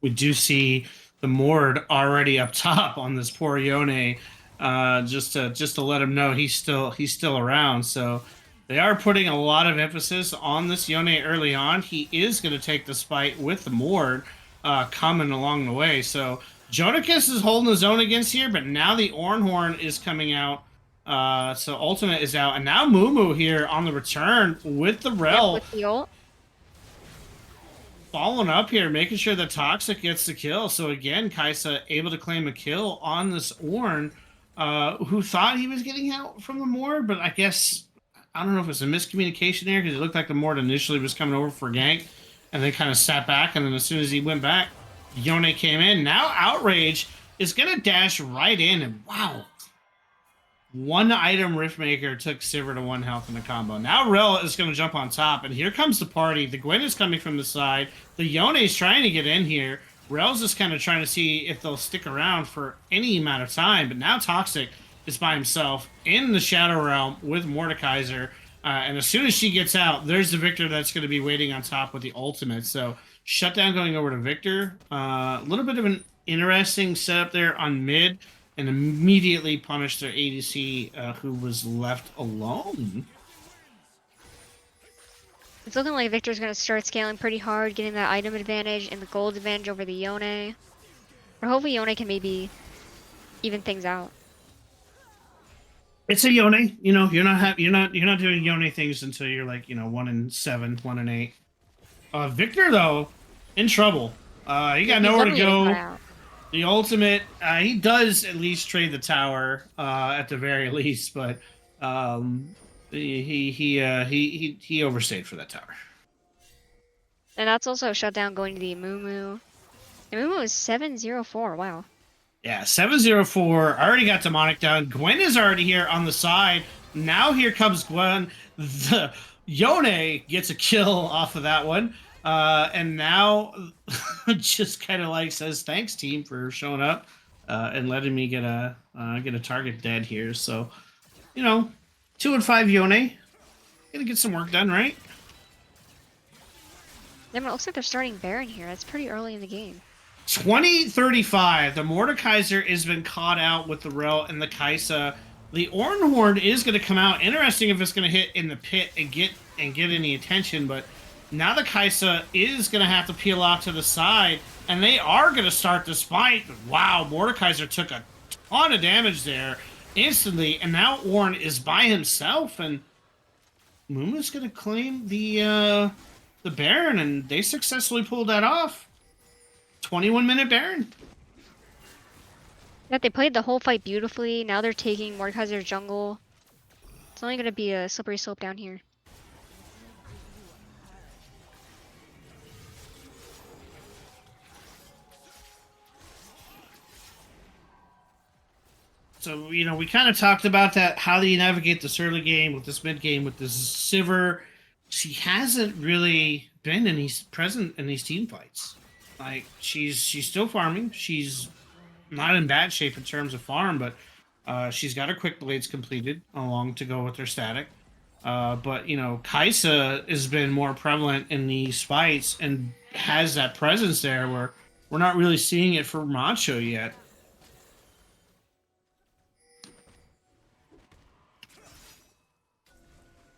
We do see the Mord already up top on this poor Yone, just to let him know he's still around. So they are putting a lot of emphasis on this Yone early on. He is going to take the fight with the Mord coming along the way. So Jonacus is holding his own against here, but now the Ornhorn is coming out. So Ultimate is out, and now Mumu here on the return with the Rel. Yep, with the ult. Following up here, making sure that Toxic gets the kill. So again, Kai'Sa able to claim a kill on this Ornn, who thought he was getting out from the Mord, but I guess, I don't know if it's a miscommunication there, because it looked like the Mord initially was coming over for gank, and then kind of sat back, and then as soon as he went back, Yone came in. Now Outrage is going to dash right in, and wow. One item Riftmaker took Sivir to 1 health in the combo. Now Rel is going to jump on top, and here comes the party. The Gwen is coming from the side. The Yone is trying to get in here. Rel's just kind of trying to see if they'll stick around for any amount of time, but now Toxic is by himself in the Shadow Realm with Mordekaiser, and as soon as she gets out, there's the Victor that's going to be waiting on top with the ultimate. So shutdown going over to Victor. A little bit of an interesting setup there on mid, and immediately punished their ADC, who was left alone. It's looking like Victor's going to start scaling pretty hard, getting that item advantage and the gold advantage over the Yone. Or hopefully Yone can maybe even things out. It's a Yone. You know, you're not doing Yone things until you're like, 1 in 7, 1 in 8. Victor though, in trouble. He got He's nowhere to literally getting cut go. out. The ultimate, he does at least trade the tower at the very least, but he overstayed for that tower. And that's also a shutdown going to the Mumu. The Mumu is 704. Wow. Yeah, 704. Already got demonic down. Gwen is already here on the side. Now here comes Gwen. The Yone gets a kill off of that one. And now just kind of like says thanks team for showing up and letting me get a target dead here. So, 2 and 5 Yone. Gonna get some work done, right? Yeah, but it looks like they're starting Baron here. That's pretty early in the game. 2035. The Mordekaiser has been caught out with the Rel and the Kaisa. The Ornhorn is going to come out. Interesting if it's going to hit in the pit and get any attention, but now the Kaisa is going to have to peel off to the side, and they are going to start this fight. Wow, Mordekaiser took a ton of damage there instantly, and now Ornn is by himself, and Muma's going to claim the Baron, and they successfully pulled that off. 21-minute Baron. Yeah, they played the whole fight beautifully. Now they're taking Mordekaiser's jungle. It's only going to be a slippery slope down here. So, we kind of talked about that. How do you navigate this early game with this mid game with this Sivir? She hasn't really been present in these team fights. Like she's still farming. She's not in bad shape in terms of farm, but she's got her quick blades completed along to go with her static. But Kaisa has been more prevalent in these fights and has that presence there where we're not really seeing it for Macho yet.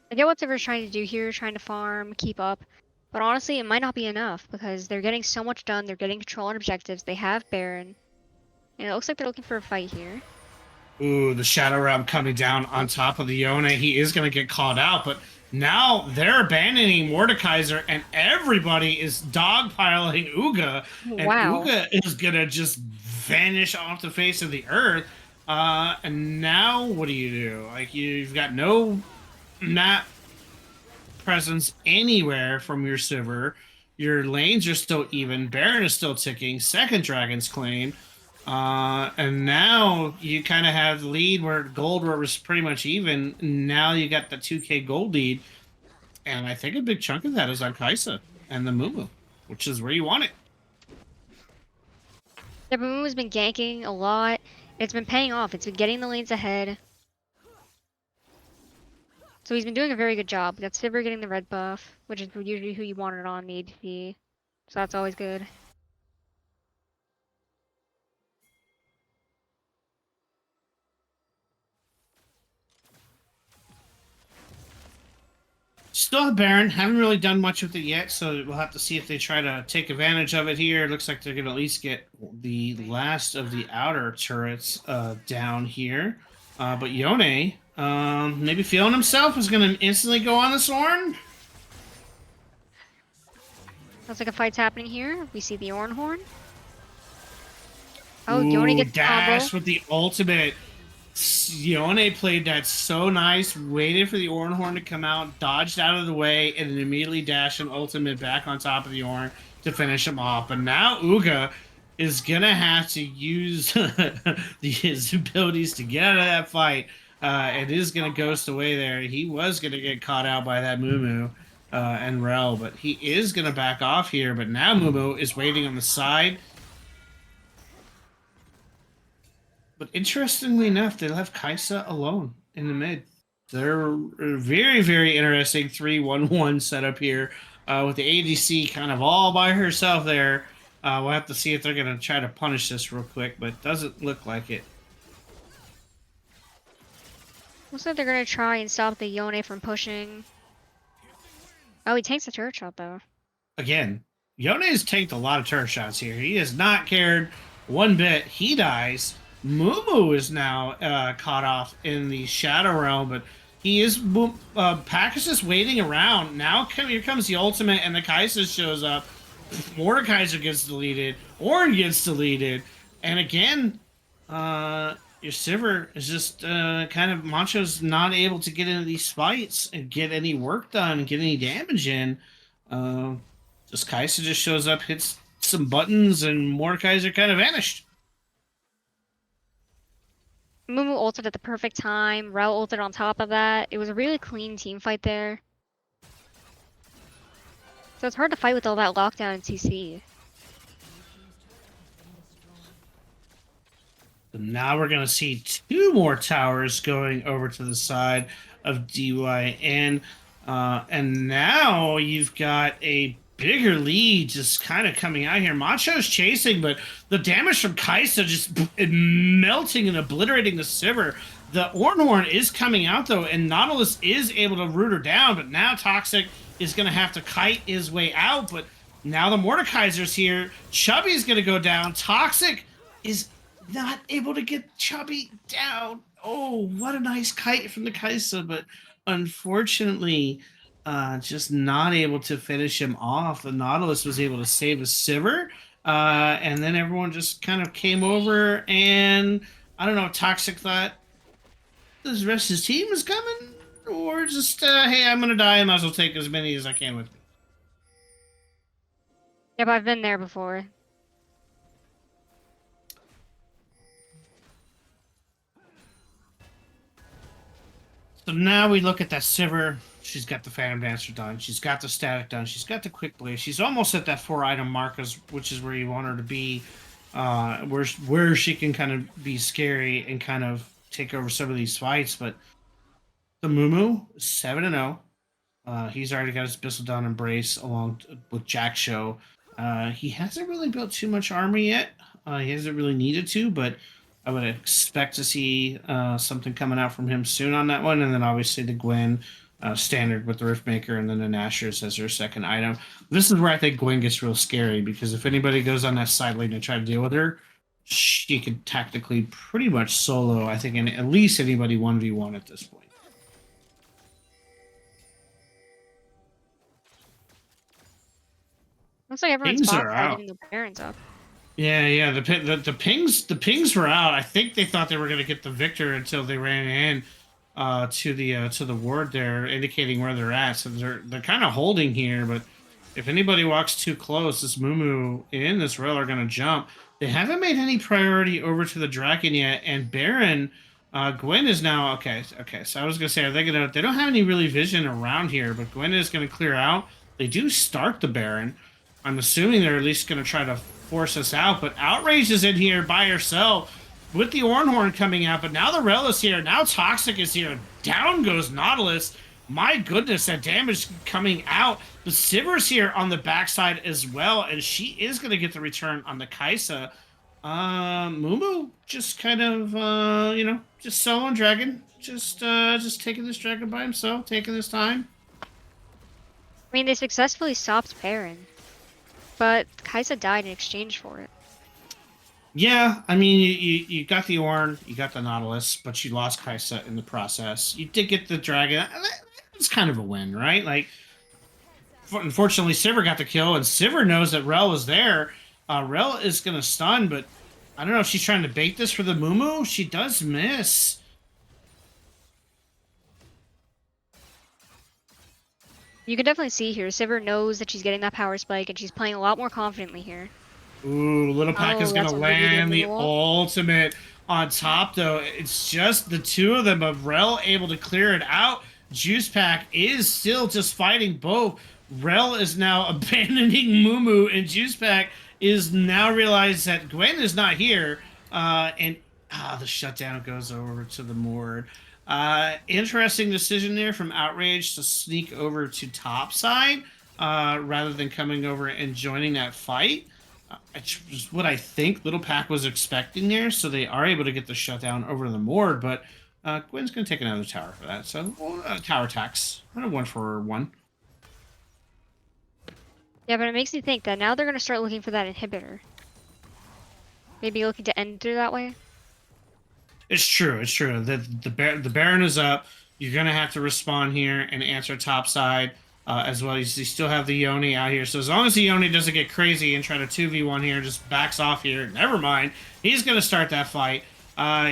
I get what Sivir's trying to do here, trying to farm, keep up. But honestly, it might not be enough because they're getting so much done. They're getting control on objectives. They have Baron. And it looks like they're looking for a fight here. Ooh, the Shadow Realm coming down on top of the Yone. He is going to get caught out, but now they're abandoning Mordekaiser, and everybody is dogpiling Uga. And Wow. Uga is going to just vanish off the face of the earth. And now what do you do? Like, you've got no map presence anywhere from your Sivir. Your lanes are still even. Baron is still ticking. Second Dragon's claim. And now you kind of have the lead where gold was pretty much even. Now you got the 2K gold lead. And I think a big chunk of that is on Kaisa and the Mumu, which is where you want it. The Mumu's been ganking a lot. It's been paying off. It's been getting the lanes ahead. So he's been doing a very good job. We got Sivir getting the red buff, which is usually who you wanted on the ADP. So that's always good. Still have Baron. Haven't really done much with it yet, so we'll have to see if they try to take advantage of it here. It looks like they're going to at least get the last of the outer turrets down here. But Yone, maybe feeling himself, is going to instantly go on the Ornn. Looks like a fight's happening here. We see the Ornhorn. Oh, Yone gets the dash combo. with the ultimate. Yone played that so nice, waited for the Ornhorn to come out, dodged out of the way, and then immediately dashed an ultimate back on top of the Ornn to finish him off. But now Uga is gonna have to use his abilities to get out of that fight. It is gonna ghost away there. He was gonna get caught out by that Mumu and Rel, but he is gonna back off here. But now Mumu is waiting on the side. But interestingly enough, they left Kaisa alone in the mid. They're very, very interesting 3-1-1 setup here with the ADC kind of all by herself there. We'll have to see if they're going to try to punish this real quick, but it doesn't look like it. Looks like they're gonna try and stop the Yone from pushing. Oh, he takes the turret shot though. Again, Yone has tanked a lot of turret shots here. He has not cared one bit. He dies. Mumu is now caught off in the Shadow Realm, but he is Pack is just waiting around. Now here comes the ultimate, and the Kaisa shows up. Mordekaiser gets deleted, Ornn gets deleted, and again, your Sivir is just kind of Macho's not able to get into these fights and get any work done and get any damage in. Just Kai'Sa just shows up, hits some buttons, and Mordekaiser kind of vanished. Mumu ulted at the perfect time. Rel ulted on top of that. It was a really clean team fight there. So it's hard to fight with all that lockdown and CC. So now we're going to see 2 more towers going over to the side of DYN. And now you've got a bigger lead just kind of coming out here. Macho's chasing, but the damage from Kai'Sa just melting and obliterating the Sivir. The Ornhorn is coming out, though, and Nautilus is able to root her down, but now Toxic is going to have to kite his way out, but now the Mordekaiser's here. Chubby's going to go down. Toxic is not able to get Chubby down. Oh, what a nice kite from the Kai'Sa, but unfortunately, just not able to finish him off. The Nautilus was able to save a Sivir, and then everyone just kind of came over, and I don't know, Toxic thought the rest of his team is coming, or just, hey, I'm going to die, I might as well take as many as I can with me. Yep, I've been there before. So now we look at that Sivir. She's got the Phantom Dancer done. She's got the Static done. She's got the Quick Blaze. She's almost at that 4-item mark, which is where you want her to be, where she can kind of be scary and kind of take over some of these fights. But the Mumu, 7-0. He's already got his Bissell Dawn Embrace along with Jack Show. He hasn't really built too much armor yet. He hasn't really needed to, but I would expect to see something coming out from him soon on that one. And then obviously the Gwen standard with the Riftmaker and then the Nashers as their second item. This is where I think Gwen gets real scary, because if anybody goes on that side lane to try to deal with her, she could tactically pretty much solo, I think, in at least anybody 1v1 at this point. Looks like everyone's Pings bot are side out. getting the Barons up. Yeah. The pings were out. I think they thought they were going to get the victor until they ran in to the ward there, indicating where they're at. So they're kind of holding here. But if anybody walks too close, this Mumu and this Rel are going to jump. They haven't made any priority over to the Draken yet, and Baron. Gwen is now okay. So I was gonna say, they don't have any really vision around here, but Gwen is going to clear out. They do start the Baron. I'm assuming they're at least going to try to force us out, but Outrage is in here by herself with the Ornhorn coming out, but now the Rel is here, now Toxic is here, down goes Nautilus. My goodness, that damage coming out. The Sivir's here on the backside as well, and she is going to get the return on the Kai'Sa. Mumu just kind of, just soloing Dragon, just taking this Dragon by himself, taking his time. I mean, they successfully stopped Baron, but Kai'Sa died in exchange for it. Yeah, I mean, you got the Ornn, you got the Nautilus, but you lost Kai'Sa in the process. You did get the Dragon. It's kind of a win, right? Like, unfortunately, Sivir got the kill, and Sivir knows that Rel is there. Rel is going to stun, but I don't know if she's trying to bait this for the Mumu. She does miss. You can definitely see here, Sivir knows that she's getting that power spike, and she's playing a lot more confidently here. Ooh, Little Pack is going to land the removal. ultimate on top, though. It's just the two of them, but Rel able to clear it out. Juice Pack is still just fighting both. Rel is now abandoning Mumu, and Juice Pack is now realized that Gwen is not here. And the shutdown goes over to the Mord. Interesting decision there from Outrage to sneak over to top side rather than coming over and joining that fight. Which is what I think Little Pack was expecting there, so they are able to get the shutdown over the Mord, but Gwen's going to take another tower for that, so tower tax. I don't 1-for-1. Yeah, but it makes me think that now they're going to start looking for that inhibitor. Maybe looking to end through that way? It's true. The Baron is up. You're going to have to respawn here and answer top side. as well. You still have the Yoni out here. So as long as the Yoni doesn't get crazy and try to 2v1 here, just backs off here, never mind. He's going to start that fight.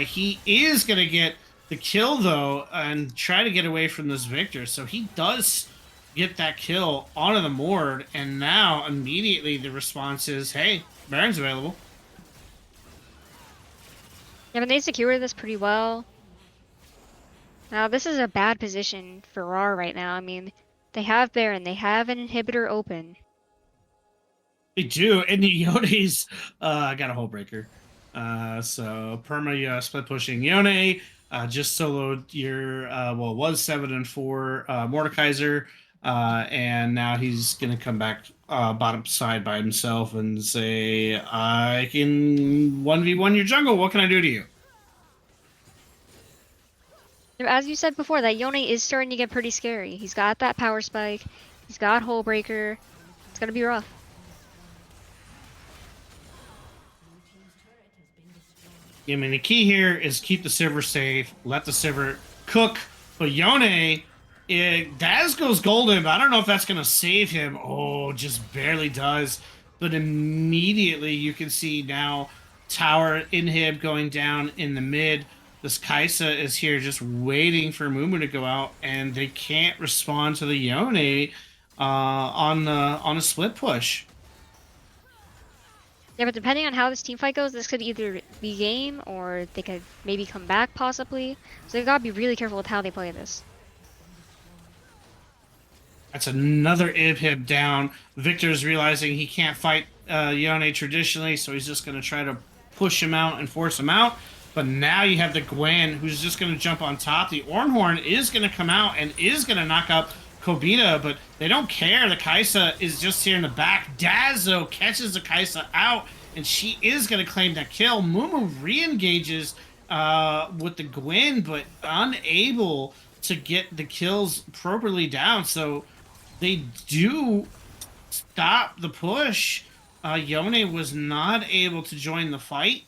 He is going to get the kill, though, and try to get away from this Victor. So he does get that kill onto the Mord, and now immediately the response is, hey, Baron's available. Yeah, but they secured this pretty well. Now, this is a bad position for RAWR right now. I mean, they have Baron, they have an inhibitor open. They do, and the Yone's got a hole breaker. So perma split pushing Yone just soloed your was 7 and 4 Mordekaiser, and now he's gonna come back bottom side by himself and say, I can 1v1 your jungle. What can I do to you? As you said before, that Yone is starting to get pretty scary. He's got that power spike, he's got hole breaker. It's gonna be rough. I mean, the key here is keep the Sivir safe, let the Sivir cook. But Yone, Daz goes golden, but I don't know if that's going to save him. Oh, just barely does. But immediately you can see now tower inhib going down in the mid. This Kaisa is here just waiting for Mumu to go out, and they can't respond to the Yone on a split push. Yeah, but depending on how this team fight goes, this could either be game or they could maybe come back possibly. So they gotta be really careful with how they play this. That's another Ibhib down. Victor's realizing he can't fight Yone traditionally, so he's just going to try to push him out and force him out. But now you have the Gwen, who's just going to jump on top. The Ornhorn is going to come out and is going to knock up Kobita, but they don't care. The Kaisa is just here in the back. Dazo catches the Kaisa out, and she is going to claim that kill. Mumu re-engages with the Gwen, but unable to get the kills properly down. So they do stop the push. Yone was not able to join the fight.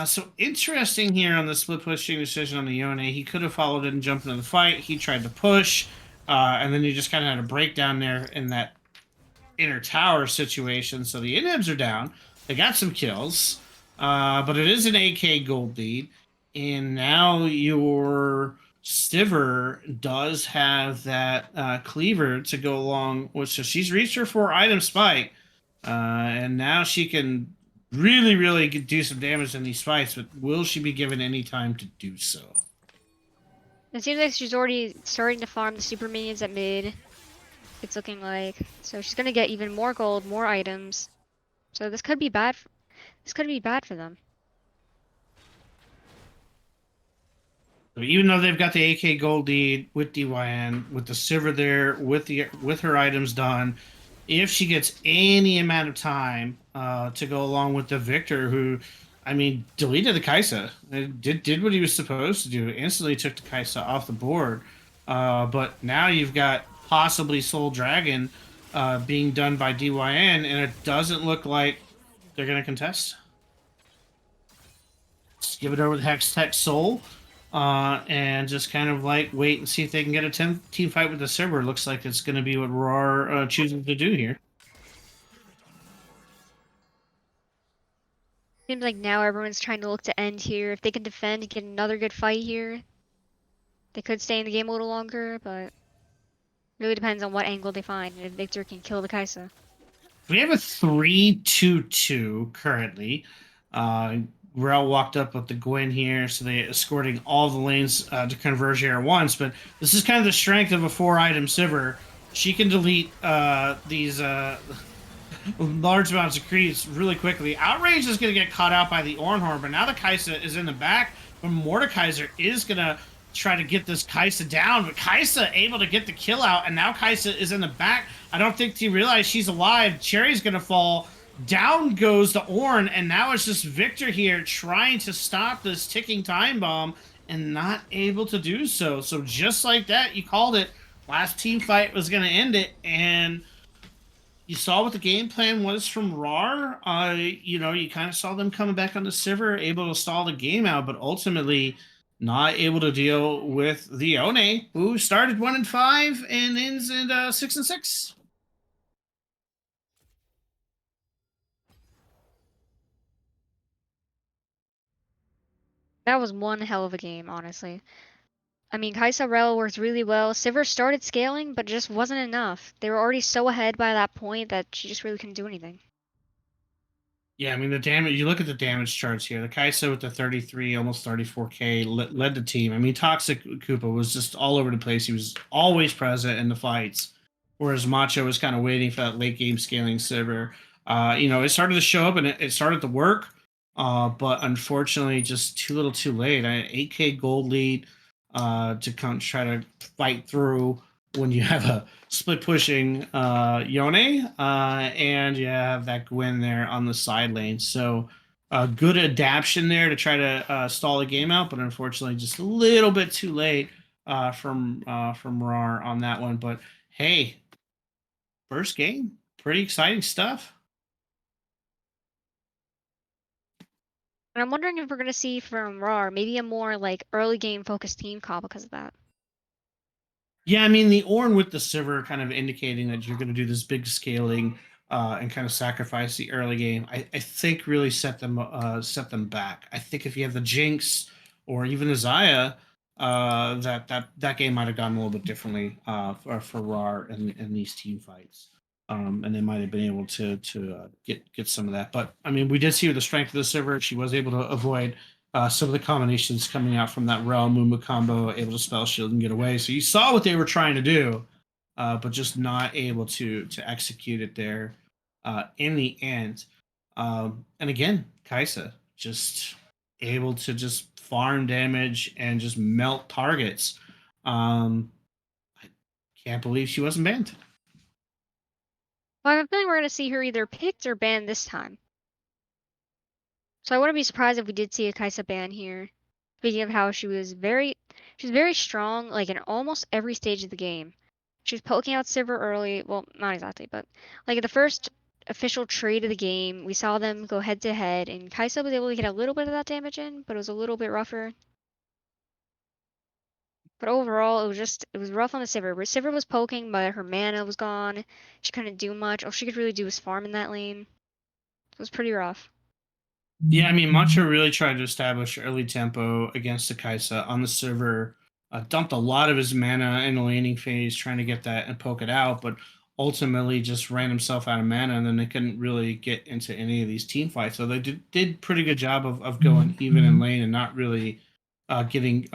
So interesting here on the split pushing decision on the Yone. He could have followed it and jumped into the fight. He tried to push, and then you just kind of had a breakdown there in that inner tower situation. So the inhibs are down. They got some kills, but it is an AK gold lead. And now your Sivir does have that cleaver to go along with. So she's reached her 4-item spike, and now she can really do some damage in these fights, but will she be given any time to do so? It seems like she's already starting to farm the super minions at mid. It's looking like. So she's gonna get even more gold, more items. So this could be bad. This could be bad for them. So even though they've got the AK gold lead with DYN, with the Sivir there, with her items done, if she gets any amount of time to go along with the Victor, who, I mean, deleted the Kaisa, did what he was supposed to do, instantly took the Kaisa off the board. But now you've got possibly Soul Dragon being done by DYN, and it doesn't look like they're going to contest. Just give it over to Hex Tech Soul. And just kind of like wait and see if they can get a team fight with the Sivir. Looks like it's going to be what RAWR chooses to do here. Seems like now everyone's trying to look to end here. If they can defend, get another good fight here, they could stay in the game a little longer, but really depends on what angle they find and if Victor can kill the Kaisa. We have a 3-2-2 currently. Grell walked up with the Gwen here, so they're escorting all the lanes to converge here at once. But this is kind of the strength of a 4-item Sivir. She can delete these large amounts of creeps really quickly. Outrage is going to get caught out by the Ornhorn, but now the Kaisa is in the back. But Mordekaiser is going to try to get this Kaisa down, but Kaisa able to get the kill out, and now Kaisa is in the back. I don't think he realized she's alive. Cherry's going to fall. Down goes the Ornn, and now it's just Victor here trying to stop this ticking time bomb and not able to do so. So just like that, you called it. Last team fight was going to end it, and you saw what the game plan was from RAWR. You know, you kind of saw them coming back on the Sivir, able to stall the game out, but ultimately not able to deal with the One, who started 1-5 and ends in 6-6. That was one hell of a game, honestly. I mean, Kaisa Rel worked really well. Sivir started scaling, but just wasn't enough. They were already so ahead by that point that she just really couldn't do anything. Yeah, I mean the damage. You look at the damage charts here. The Kai'Sa with the 33, almost 34k led the team. I mean, Toxic Koopa was just all over the place. He was always present in the fights, whereas Macho was kind of waiting for that late game scaling Sivir. It started to show up and it started to work, but unfortunately, just too little, too late. 8k gold lead to come try to fight through when you have a split pushing Yone and you have that Gwen there on the side lane. So good adaptation there to try to stall the game out, but unfortunately just a little bit too late from RAWR on that one. But hey, first game, pretty exciting stuff. And I'm wondering if we're gonna see from RAR maybe a more like early game focused team call because of that. Yeah, I mean the Ornn with the Sivir kind of indicating that you're going to do this big scaling and kind of sacrifice the early game. I think really set them back. I think if you have the Jinx or even the Zaya, that game might have gone a little bit differently for RAR in these team fights. And they might have been able to get some of that. But I mean, we did see with the strength of the Sivir, she was able to avoid some of the combinations coming out from that Rel Mumu combo, able to spell shield and get away. So you saw what they were trying to do, but just not able to execute it there in the end. And again, Kaisa just able to just farm damage and just melt targets. I can't believe she wasn't banned. Well, I have a feeling we're gonna see her either picked or banned this time. So I wouldn't be surprised if we did see a Kaisa ban here. Speaking of how she's very strong, like in almost every stage of the game. She was poking out Sivir early. Well, not exactly, but like at the first official trade of the game, we saw them go head to head, and Kaisa was able to get a little bit of that damage in, but it was a little bit rougher. But overall, it was rough on the Sivir. Where Sivir was poking, but her mana was gone. She couldn't do much. All she could really do was farm in that lane. It was pretty rough. Yeah, I mean, Macho really tried to establish early tempo against the Kaisa on the server. Dumped a lot of his mana in the laning phase, trying to get that and poke it out, but ultimately just ran himself out of mana, and then they couldn't really get into any of these team fights. So they did pretty good job of going even in lane and not really getting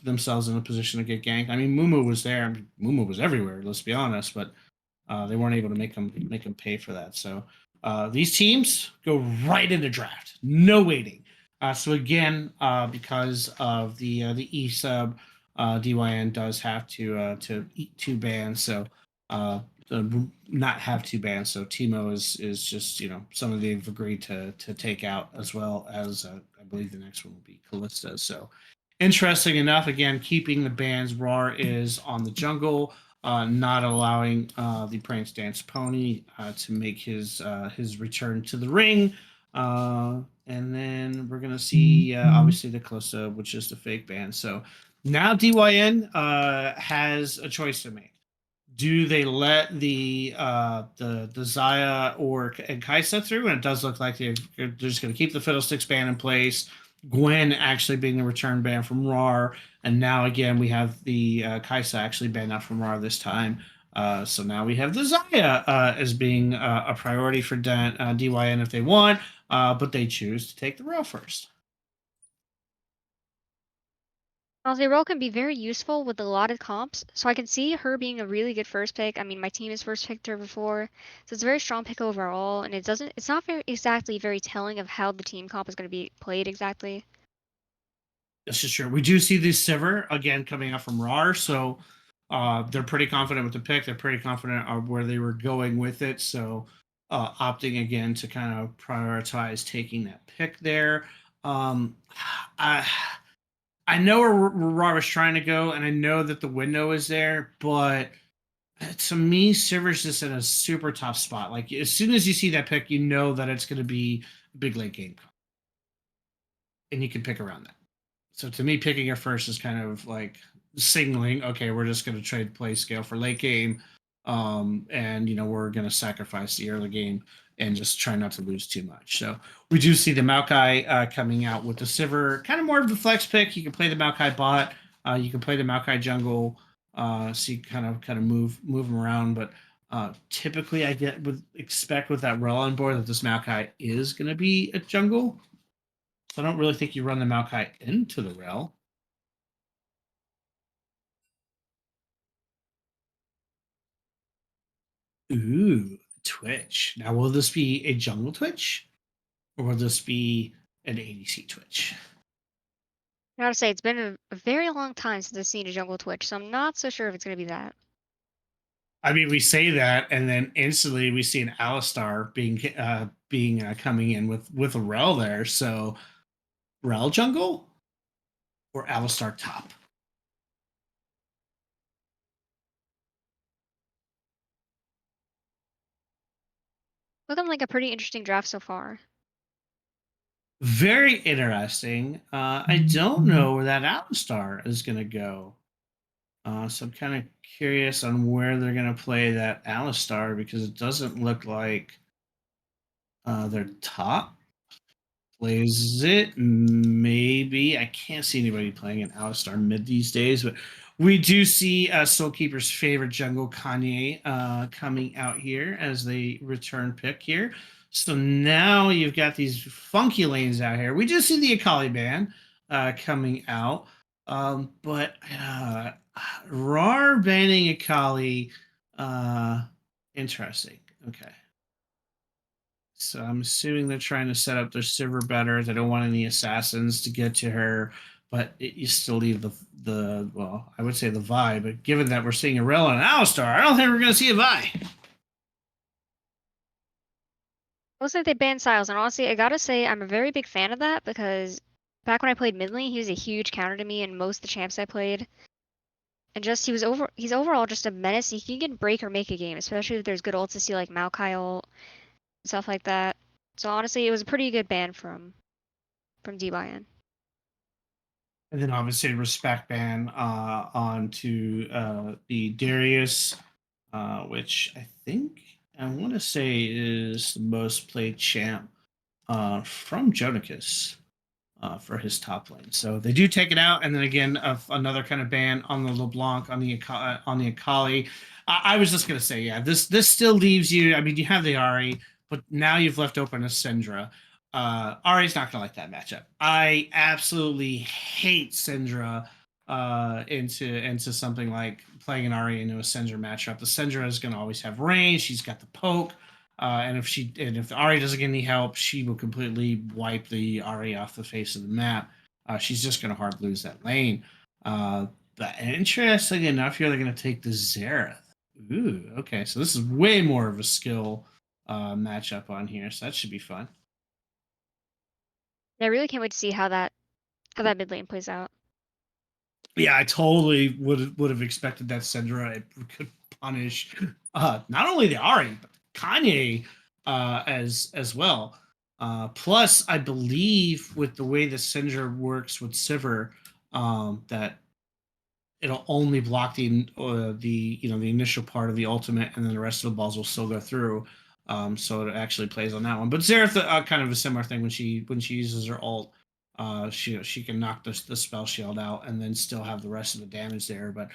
themselves in a position to get ganked. I mean, Mumu was there. I mean, Mumu was everywhere. Let's be honest, but they weren't able to make them pay for that. So these teams go right into draft, no waiting. So again, because of the E sub, DYN does have to eat 2 bans. So not have 2 bans. So Timo is just some they've agreed to take out, as well as I believe the next one will be Callista. So interesting enough, again keeping the bans. RAR is on the jungle. Not allowing the Prance Dance Pony to make his return to the ring. And then we're gonna see obviously the Callisto, which is the fake ban. So now DYN has a choice to make. Do they let the Zaya or and Kaisa through? And it does look like they're just going to keep the Fiddlesticks ban in place. Gwen actually being the return ban from RAR, and now again we have the Kaisa actually banned out from RAR this time. So now we have the Zaya as being a priority for DYN if they want, but they choose to take the RAW first. Honestly, Rel can be very useful with a lot of comps, so I can see her being a really good first pick. I mean, my team has first picked her before, so it's a very strong pick overall, and it's not very exactly very telling of how the team comp is going to be played exactly. This is true. We do see the Sivir again coming out from RAR, so they're pretty confident with the pick. They're pretty confident of where they were going with it, so opting again to kind of prioritize taking that pick there. I I know where RAR was trying to go, and I know that the window is there, but to me, Sivir's just in a super tough spot. Like as soon as you see that pick, you know that it's going to be a big late game, and you can pick around that. So to me, picking her first is kind of like signaling, okay, we're just going to trade play scale for late game, and we're going to sacrifice the early game and just try not to lose too much. So we do see the Maokai coming out with the Sivir, kind of more of the flex pick. You can play the Maokai bot, you can play the Maokai jungle, so you kind of move them around. But typically, would expect with that rel on board that this Maokai is going to be a jungle. So I don't really think you run the Maokai into the rel. Ooh, Twitch. Now, will this be a jungle Twitch? Or will this be an ADC Twitch? I gotta say, it's been a very long time since I've seen a jungle Twitch, so I'm not so sure if it's gonna be that. I mean, we say that, and then instantly we see an Alistar being coming in with a rel there. So, rel jungle or Alistar top? Looking like a pretty interesting draft so far. Very interesting. I don't know where that Alistar is going to go. So I'm kind of curious on where they're going to play that Alistar because it doesn't look like their top plays it. Maybe I can't see anybody playing an Alistar mid these days, but we do see Soulkeeper's favorite jungle Kanye coming out here as the return pick here. So now you've got these funky lanes out here. We just see the Akali ban coming out, but RAWR banning Akali, interesting. Okay. So I'm assuming they're trying to set up their Sivir better. They don't want any assassins to get to her, but you still leave the well, I would say the Vi. But given that we're seeing a Rel and an Alistar, I don't think we're going to see a Vi. Looks like they banned Siles, and honestly, I gotta say, I'm a very big fan of that because back when I played mid lane, he was a huge counter to me in most of the champs I played. And just he's overall just a menace. He can break or make a game, especially if there's good ults to see like Maokai ult, stuff like that. So honestly, it was a pretty good ban from DYN. And then obviously respect ban onto the Darius, which I want to say is the most played champ from Jonicus for his top lane. So they do take it out, and then again another kind of ban on the LeBlanc on the Akali. I was just gonna say, yeah, this still leaves you. I mean, you have the Ari, but now you've left open a Syndra. Ari's not gonna like that matchup. I absolutely hate Syndra into something like playing an Ari into a Syndra matchup. The Syndra is gonna always have range. She's got the poke. And if Ari doesn't get any help, she will completely wipe the Ari off the face of the map. She's just going to hard lose that lane. But interesting enough, here they're going to take the Xerath. Ooh, okay. So this is way more of a skill matchup on here. So that should be fun. I really can't wait to see how that mid lane plays out. Yeah, I totally would have expected that Syndra could punish not only the Ari but Kanye as well. Plus, I believe with the way the Syndra works with Sivir, that it'll only block the initial part of the ultimate, and then the rest of the balls will still go through. So it actually plays on that one. But Xerath, kind of a similar thing when she uses her ult. She can knock the spell shield out and then still have the rest of the damage there. But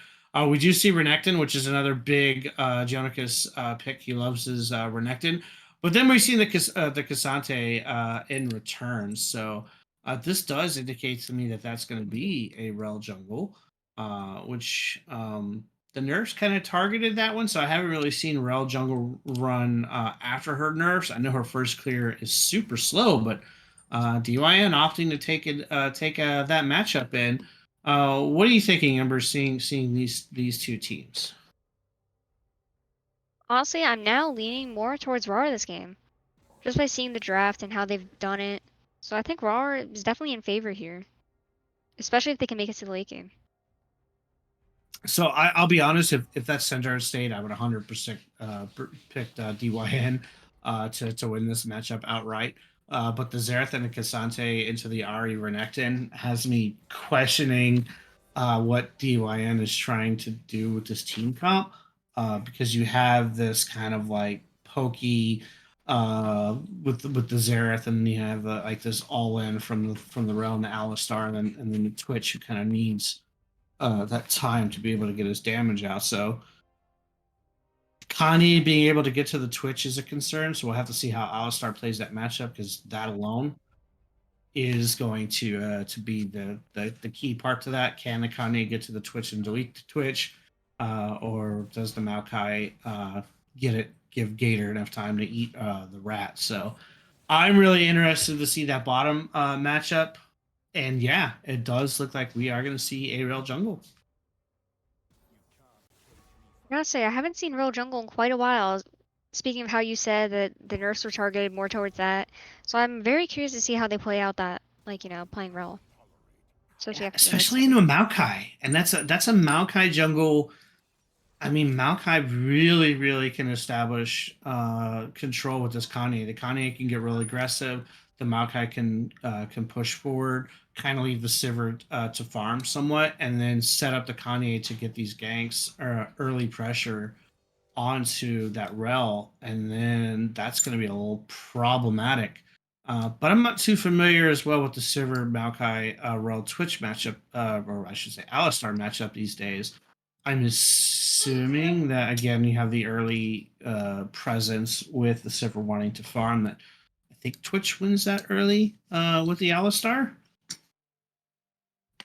we do see Renekton, which is another big Jonicus pick. He loves his Renekton. But then we've seen the Cassante in return. So this does indicate to me that that's going to be a Rel jungle, which the nerfs kind of targeted that one. So I haven't really seen Rel jungle run after her nerfs. I know her first clear is super slow, but DYN opting to take that matchup in. What are you thinking, Ember, seeing these two teams? Honestly, I'm now leaning more towards RAWR this game, just by seeing the draft and how they've done it. So I think RAWR is definitely in favor here, especially if they can make it to the late game. So I'll be honest, if that center stayed, I would 100% picked DYN to win this matchup outright. but the Zereth and the Cassante into the Ari Renekton has me questioning what DYN is trying to do with this team comp, because you have this kind of like pokey with the Zereth, and you have like this all in from the realm, the Alistar, and then the Twitch, who kind of needs that time to be able to get his damage out. So Kanye being able to get to the Twitch is a concern. So we'll have to see how Alistar plays that matchup, because that alone is going to be the key part to that. Can the Kanye get to the Twitch and delete the Twitch, or does the Maokai give Gator enough time to eat the rat? So I'm really interested to see that bottom matchup. And yeah, it does look like we are going to see a real jungle. I gotta say, I haven't seen real jungle in quite a while. Speaking of how you said that the nerfs were targeted more towards that, so I'm very curious to see how they play out that, like, playing real. Especially after the nerfs Especially started. into a Maokai, and that's a Maokai jungle. I mean, Maokai really can establish control with this Kanye. The Kanye can get really aggressive. The Maokai can push forward, kind of leave the Sivir to farm somewhat, and then set up the Kanye to get these ganks or early pressure onto that rel, and then that's going to be a little problematic. But I'm not too familiar as well with the Sivir Maokai rel Twitch matchup, or I should say Alistar matchup these days. I'm assuming that again you have the early presence with the Sivir wanting to farm. That I think Twitch wins that early with the Alistar.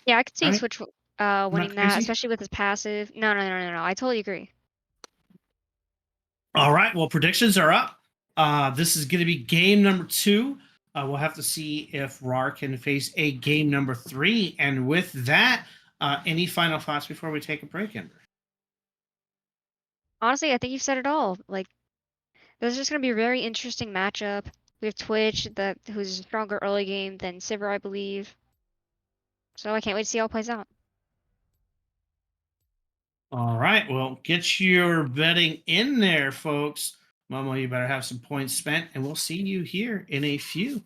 Yeah, I could see Right? Switch Not winning that, crazy. especially with his passive. No. I totally agree. All right. Well, predictions are up. This is going to be game number 2. We'll have to see if RAWR can face a game number 3. And with that, any final thoughts before we take a break, Ember? Honestly, I think you've said it all. Like, this is just gonna be a very interesting matchup. We have Twitch, who's a stronger early game than Sivir, I believe. So I can't wait to see how it plays out. All right. Well, get your betting in there, folks. Momo, you better have some points spent, and we'll see you here in a few.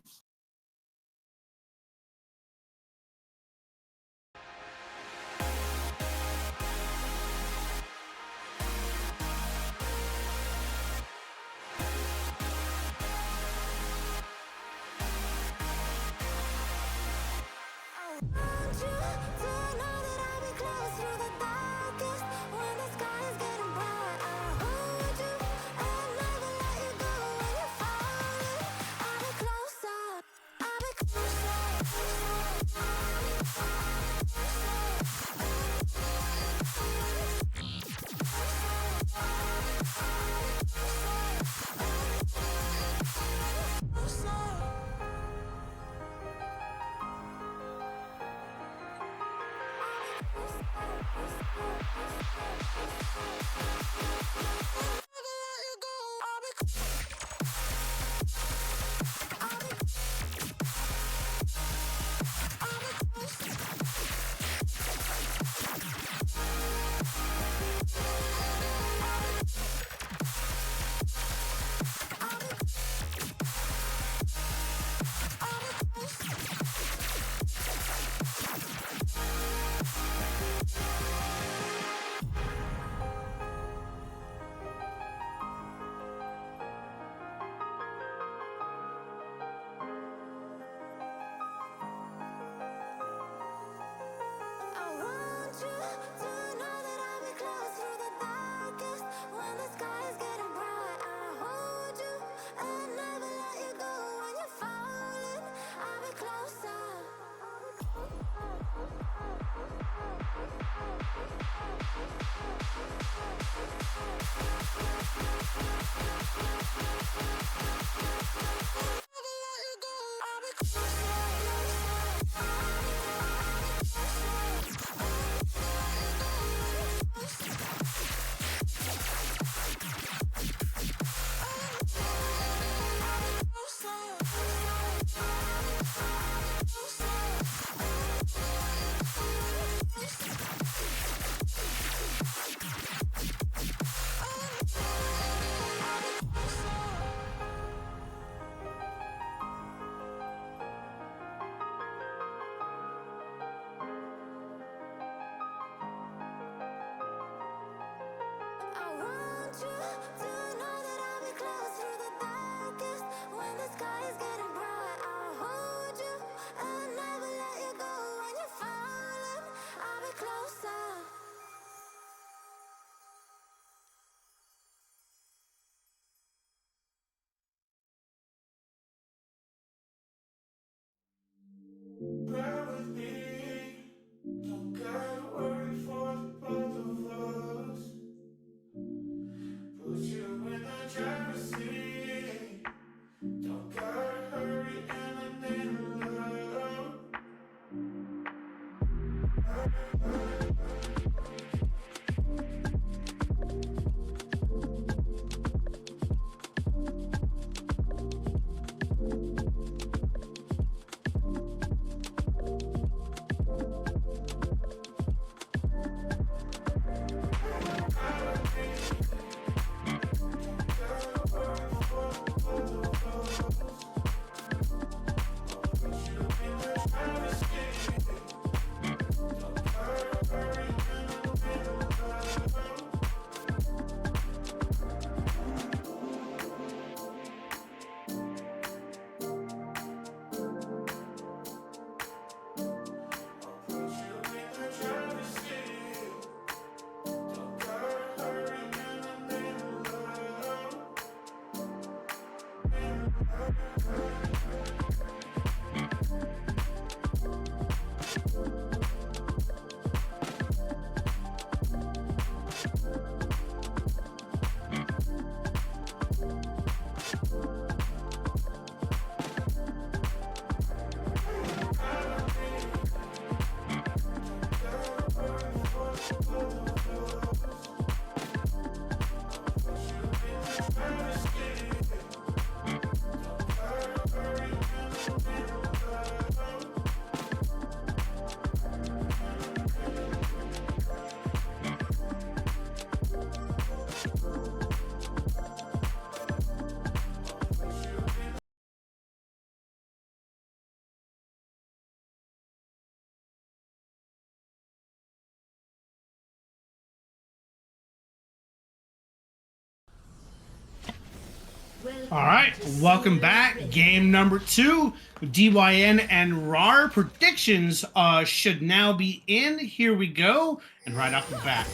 All right, welcome back. Game number 2, DYN and RAWR predictions should now be in. Here we go. And right off the bat,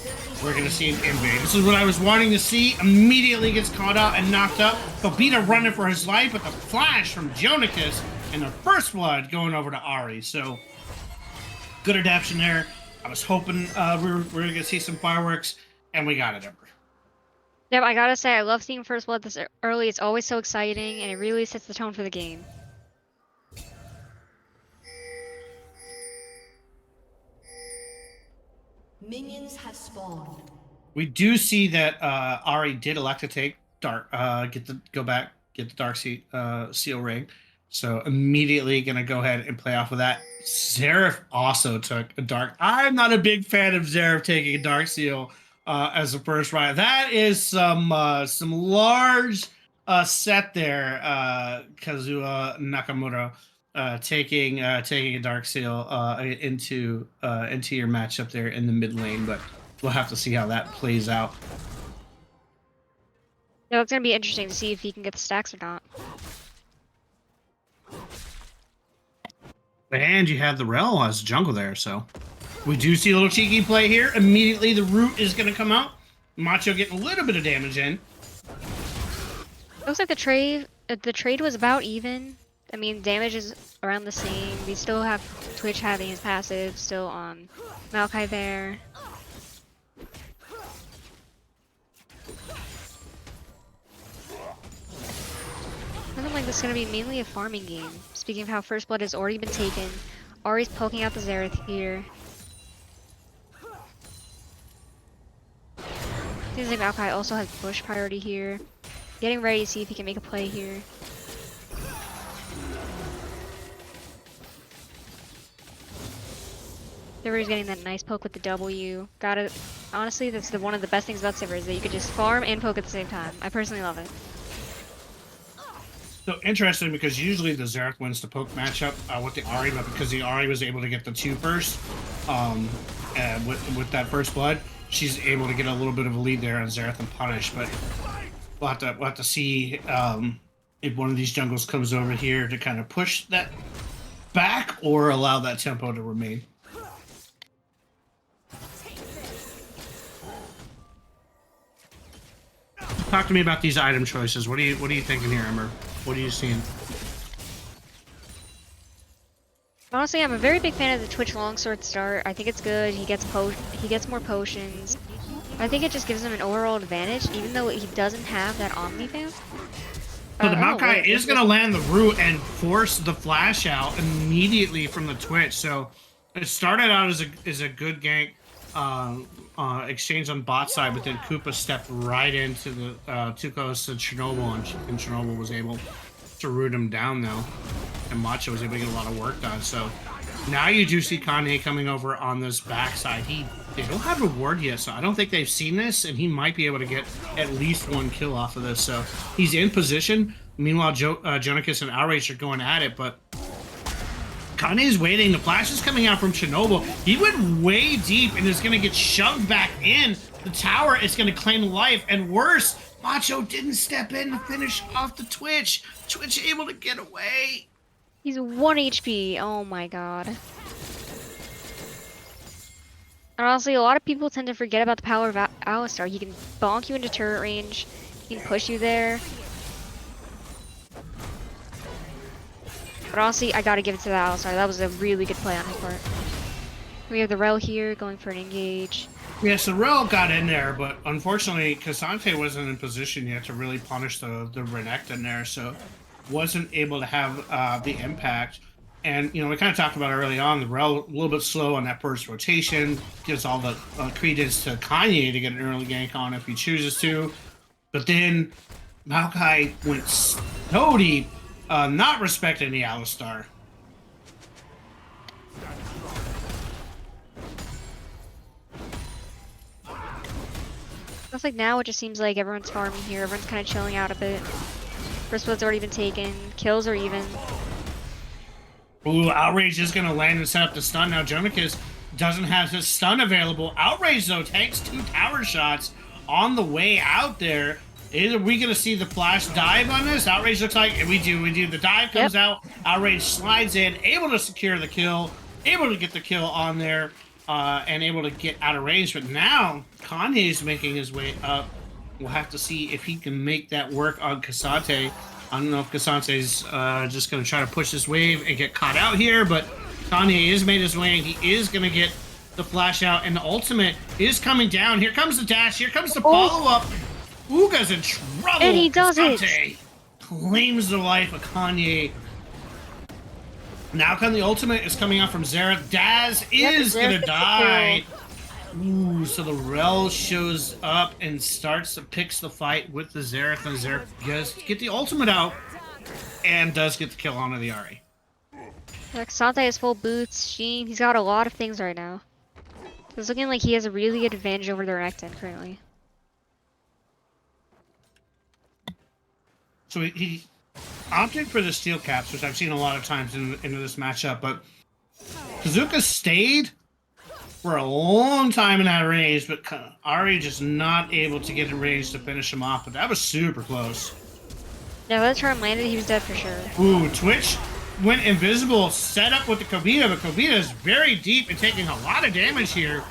we're going to see an invade. This is what I was wanting to see. Immediately gets caught out and knocked up. Babita running for his life, but the flash from Jonicus and the first blood going over to Ari. So, good adaptation there. I was hoping we were going to see some fireworks, and we got it, Ember. Yep, I gotta say, I love seeing First Blood this early. It's always so exciting, and it really sets the tone for the game. Minions have spawned. We do see that Ari did elect to take dark, get the dark seal ring. So immediately gonna go ahead and play off of that. Xerath also took a dark. I'm not a big fan of Xerath taking a dark seal as a first ride. That is some large set there. Kazuha Nakamura taking a dark seal into your matchup there in the mid lane, but we'll have to see how that plays out. No, it's gonna be interesting to see if he can get the stacks or not. And you have the Rel as jungle there, so we do see a little cheeky play here. Immediately the root is going to come out. Macho getting a little bit of damage in. Looks like the trade was about even. I mean, damage is around the same. We still have Twitch having his passive still on Maokai there. Doesn't like this is gonna be mainly a farming game. Speaking of how First Blood has already been taken, Ari's poking out the Xerath here. Seems like Maokai also has push priority here. Getting ready to see if he can make a play here. Sivers getting that nice poke with the W. Got it. Honestly, that's one of the best things about Sivers, that you could just farm and poke at the same time. I personally love it. So interesting, because usually the Xerath wins the poke matchup with the Ahri, but because the Ahri was able to get the 2 first, with that first blood, she's able to get a little bit of a lead there on Xerath and punish. But we'll have to see if one of these jungles comes over here to kind of push that back or allow that tempo to remain. Talk to me about these item choices. What are you thinking here, Ember? What are you seeing? Honestly, I'm a very big fan of the Twitch longsword start. I think it's good. He gets more potions. I think it just gives him an overall advantage, even though he doesn't have that Omni Vamp. So the Oh, Maokai wait, is going to land the root and force the flash out immediately from the Twitch. So it started out as a good gank exchange on bot side, but then Koopa stepped right into the too close to Chernobyl, and Chernobyl was able to root him down though, and Macho was able to get a lot of work done. So now you do see Kanye coming over on this backside. They don't have a ward yet, so I don't think they've seen this, and he might be able to get at least one kill off of this. So he's in position. Meanwhile, Jonicus and Outrage are going at it, but Kanye's waiting. The flash is coming out from Chernobyl. He went way deep and is going to get shoved back in. The tower is going to claim life, and worse, Macho didn't step in to finish off the Twitch. Twitch able to get away. He's 1 HP. Oh my god. And honestly, a lot of people tend to forget about the power of Alistar. He can bonk you into turret range. He can push you there. But honestly, I gotta give it to the Alistar. That was a really good play on his part. We have the Rel here going for an engage. Yes, the Rel got in there, but unfortunately, Cassante wasn't in position yet to really punish the Renekton in there, so wasn't able to have the impact. And, you know, we kind of talked about early on, the Rel a little bit slow on that first rotation, gives all the credence to Kanye to get an early gank on if he chooses to. But then Maokai went so deep, not respecting the Alistar. Looks like now it just seems like everyone's farming here. Everyone's kind of chilling out a bit. First blood's already been taken. Kills are even. Ooh, Outrage is going to land and set up the stun. Now, Jonicus doesn't have his stun available. Outrage, though, takes 2 tower shots on the way out there. Are we going to see the flash dive on this? Outrage looks like, and we do. The dive comes out. Outrage slides in, able to secure the kill, able to get the kill on there, and able to get out of range. But now, Kanye's making his way up. We'll have to see if he can make that work on Cassante. I don't know if Cassante's just going to try to push this wave and get caught out here, but Kanye is made his way, and he is going to get the flash out, and the ultimate is coming down. Here comes the dash. Here comes the follow-up. Uga's in trouble. And he does Cassante it. claims the life of Kanye. Now the ultimate is coming out from Xerath. Daz is going to die. Ooh, so the Rel shows up and picks the fight with the Xerath, and Xerath does get the ultimate out and does get the kill onto the Ahri. Xante has full boots, Sheen. He's got a lot of things right now. It's looking like he has a really good advantage over the Renekton currently. So he opted for the steel caps, which I've seen a lot of times into this matchup, but Kazuka stayed for a long time in that range, but Ahri just not able to get in range to finish him off, but that was super close. Yeah, by the time landed, he was dead for sure. Ooh, Twitch went invisible, set up with the Kobita, but Kobita is very deep and taking a lot of damage here.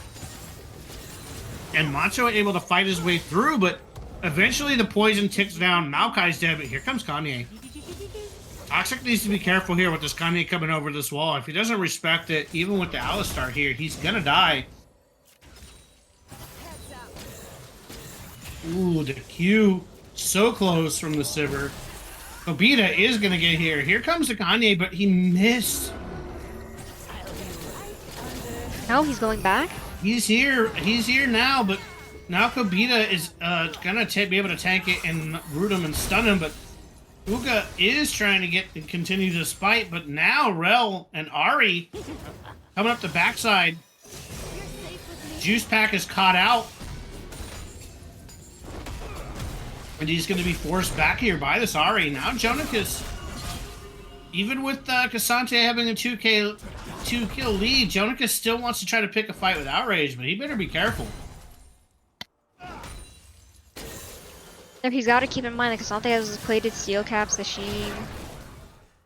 And Macho able to fight his way through, but eventually the poison ticks down. Maokai's dead, but here comes Kanye. Toxic needs to be careful here with this Kanye coming over this wall. If he doesn't respect it, even with the Alistar here, he's gonna die. Ooh, the Q so close from the Sivir. Kobita is gonna get here. Here comes the Kanye, but he missed. No, he's going back? He's here now, but now Kobita is gonna be able to tank it and root him and stun him, but Uga is trying to continue this fight, but now Rel and Ahri coming up the backside. Juice Pack is caught out. And he's going to be forced back here by this Ahri. Now Jonicus, even with Cassante having a 2-kill lead, Jonicus still wants to try to pick a fight with Outrage, but he better be careful. He's got to keep in mind that Cassante has his plated steel caps, the Sheen.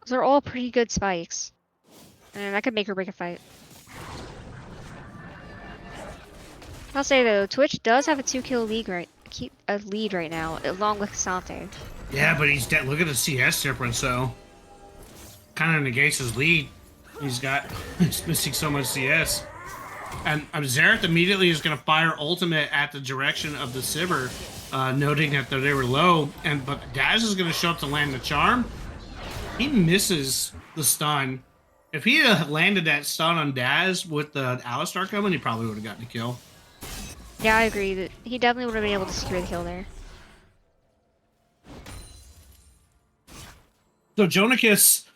Those are all pretty good spikes. And that could make or break a fight. I'll say though, Twitch does have a 2-kill lead right now, along with Cassante. Yeah, but he's dead. Look at the CS difference, though. Kind of negates his lead. He's missing so much CS. And Xerath immediately is going to fire ultimate at the direction of the Sivir, noting that they were low. But Daz is going to show up to land the charm. He misses the stun. If he had landed that stun on Daz with the Alistar coming, he probably would have gotten a kill. Yeah, I agree that he definitely would have been able to secure the kill there. So Jonikis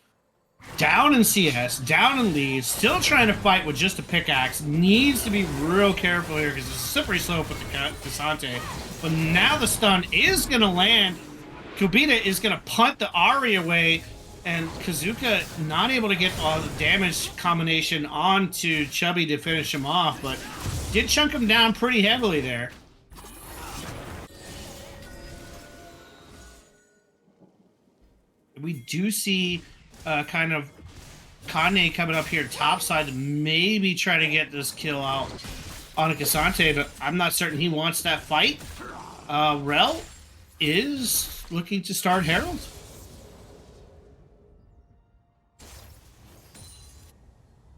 down in CS, down in lead, still trying to fight with just a pickaxe. Needs to be real careful here because it's a slippery slope with the Cassante. But now the stun is going to land. Kubita is going to punt the Ahri away. And Kazuka not able to get all the damage combination onto Chubby to finish him off. But did chunk him down pretty heavily there. We do see kind of Kanye coming up here topside to maybe try to get this kill out on a Cassante, but I'm not certain he wants that fight. Rel is looking to start Herald.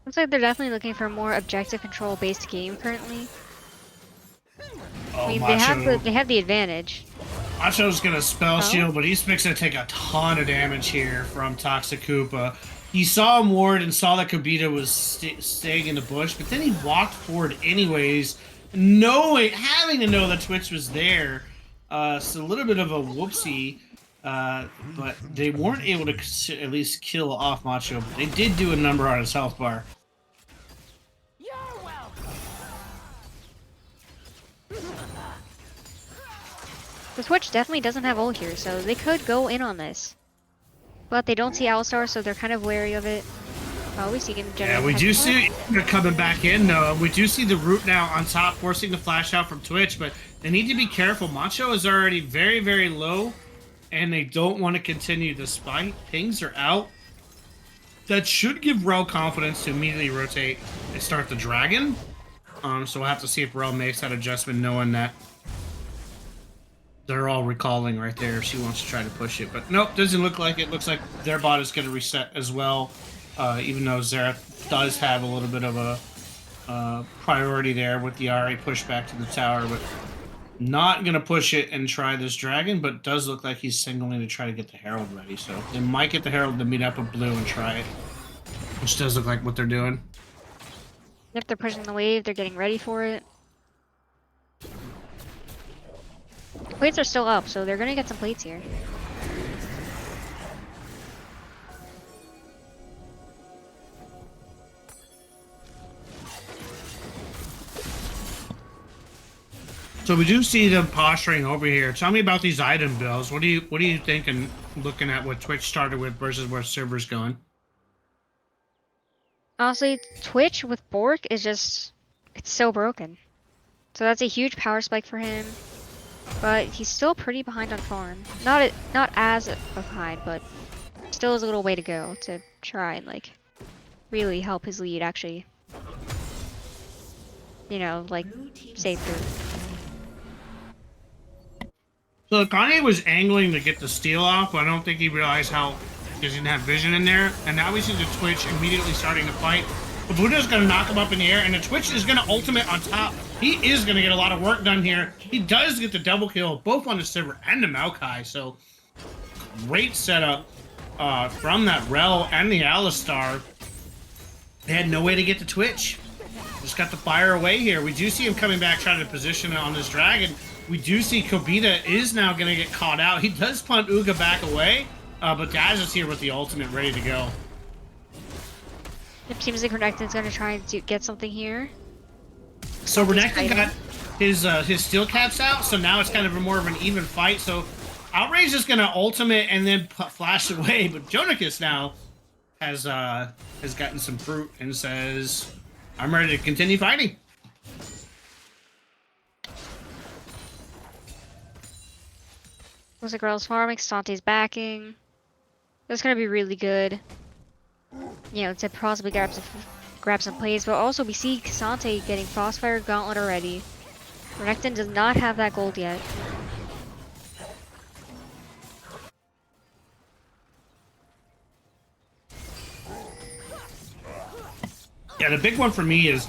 Looks like they're definitely looking for a more objective control-based game currently. Oh, I mean, Macho. they have the advantage. Macho's gonna spell shield, but he's fixing to take a ton of damage here from Toxic Koopa. He saw him ward and saw that Kobita was staying in the bush, but then he walked forward anyways, having to know that Twitch was there. So a little bit of a whoopsie, but they weren't able to at least kill off Macho. But they did do a number on his health bar. The Twitch definitely doesn't have ult here, so they could go in on this. But they don't see Alistar, so they're kind of wary of it. Oh, we see him generate. Yeah, we do see they're coming back in, though. We do see the root now on top, forcing the flash out from Twitch, but they need to be careful. Macho is already very, very low, and they don't want to continue the spike. Pings are out. That should give Rel confidence to immediately rotate and start the dragon. So we'll have to see if Rel makes that adjustment, knowing that they're all recalling right there if she wants to try to push it. But nope, doesn't look like it. Looks like their bot is going to reset as well, even though Xerath does have a little bit of a priority there with the Ahri pushback to the tower, but not going to push it and try this dragon, but does look like he's signaling to try to get the Herald ready. So they might get the Herald to meet up with Blue and try it, which does look like what they're doing. If they're pushing the wave, they're getting ready for it. Plates are still up, so they're gonna get some plates here. So we do see them posturing over here. Tell me about these item bills. What do you think, and looking at what Twitch started with versus where server's going? Honestly, Twitch with Bork is just, it's so broken. So that's a huge power spike for him. But he's still pretty behind on farm. Not as behind, but still has a little way to go to try and like really help his lead actually, you know, like save through. So Kanye was angling to get the steal off, but I don't think he realized how he didn't have vision in there. And now we see the Twitch immediately starting to fight. The Buddha's going to knock him up in the air, and the Twitch is going to ultimate on top. He is going to get a lot of work done here. He does get the double kill, both on the Sivir and the Maokai. So great setup from that Rel and the Alistar. They had no way to get to Twitch. Just got the fire away here. We do see him coming back, trying to position it on this dragon. We do see Kobita is now going to get caught out. He does punt Uga back away, but Daz is here with the ultimate ready to go. It seems like Renekton's gonna try to get something here. So Renekton got his steel caps out, so now it's kind of more of an even fight. So Outrage is gonna ultimate and then flash away, but Jonikis now has gotten some fruit and says, "I'm ready to continue fighting." Looks like Rel's farming, Sante's backing. That's gonna be really good. You know, to possibly grab some plays, but also we see Cassante getting Frostfire Gauntlet already. Renekton does not have that gold yet. Yeah, the big one for me is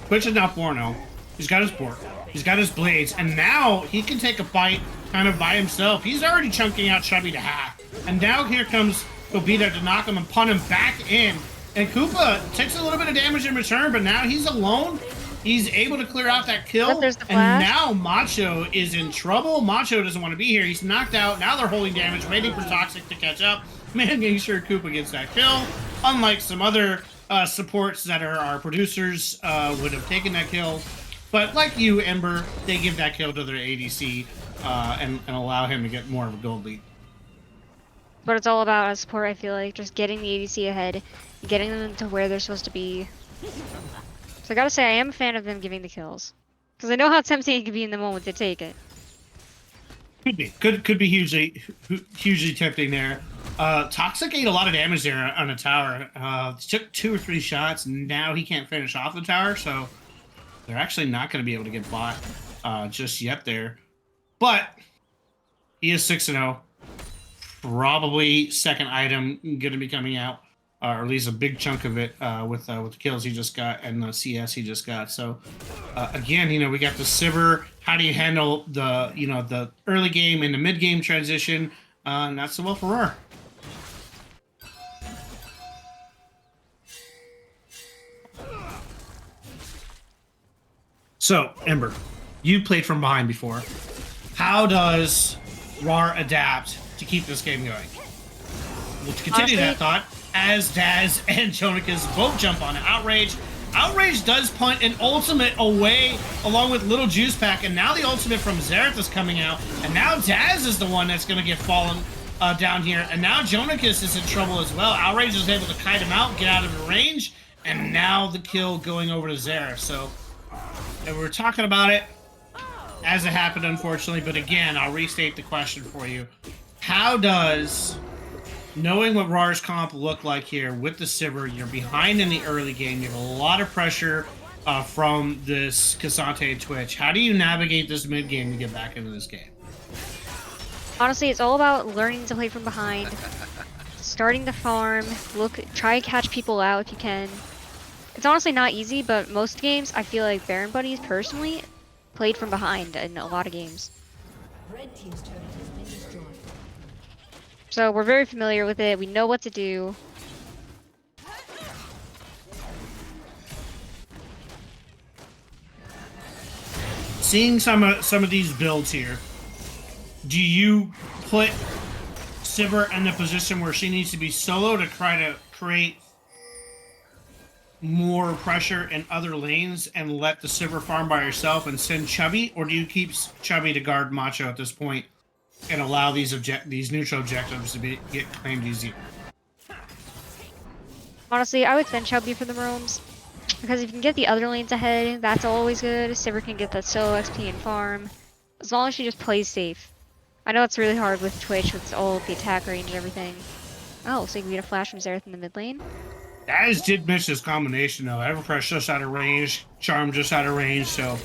Twitch is now 4-0. He's got his port. He's got his blades. And now he can take a fight kind of by himself. He's already chunking out Chubby to half. And now here comes Kobita to knock him and punt him back in. And Koopa takes a little bit of damage in return, but now he's alone. He's able to clear out that kill. But there's the and flash. now Macho is in trouble. Macho doesn't want to be here. He's knocked out. Now they're holding damage, waiting for Toxic to catch up. Making sure Koopa gets that kill. Unlike some other supports that are our producers would have taken that kill. But like you, Ember, they give that kill to their ADC and allow him to get more of a gold lead. But it's all about as support, I feel like, just getting the ADC ahead, getting them to where they're supposed to be. So I gotta say, I am a fan of them giving the kills. Because I know how tempting it can be in the moment to take it. Could be. Could be hugely tempting there. Toxic ate a lot of damage there on the tower. Took 2 or 3 shots, and now he can't finish off the tower, so they're actually not going to be able to get bought just yet there. But he is 6-0. Probably second item going to be coming out, or at least a big chunk of it with the kills he just got and the CS he just got. So again, we got the Sivir. How do you handle the the early game and the mid game transition? Not so well for RAWR. So, Ember, you played from behind before. How does RAWR adapt to keep this game going? Well, to continue that thought, as Daz and Jonicus both jump on Outrage. Outrage does punt an ultimate away along with Little Juice Pack, and now the ultimate from Xerath is coming out, and now Daz is the one that's going to get fallen down here, and now Jonicus is in trouble as well. Outrage is able to kite him out, get out of the range, and now the kill going over to Xerath. So, and we're talking about it as it happened, unfortunately, but again, I'll restate the question for you. How does, knowing what RAWR's comp look like here with the Sivir, you're behind in the early game, you have a lot of pressure from this Cassante Twitch. How do you navigate this mid game to get back into this game? Honestly, it's all about learning to play from behind, starting to farm, try to catch people out if you can. It's honestly not easy, but most games, I feel like Baron Buddies personally played from behind in a lot of games. Red team's turret has been destroyed. So we're very familiar with it, we know what to do. Seeing some of these builds here, do you put Sivir in the position where she needs to be solo to try to create more pressure in other lanes and let the Sivir farm by herself and send Chubby, or do you keep Chubby to guard Macho at this point and allow these neutral objectives to get claimed easy? Honestly, I would send Chubby for the roams, because if you can get the other lanes ahead, that's always good. Sivir can get that solo XP and farm, as long as she just plays safe. I know it's really hard with Twitch with all the attack range and everything. Oh, so you can get a flash from Xerath in the mid lane? Daz did miss his combination though. Everfresh just out of range, Charm just out of range, so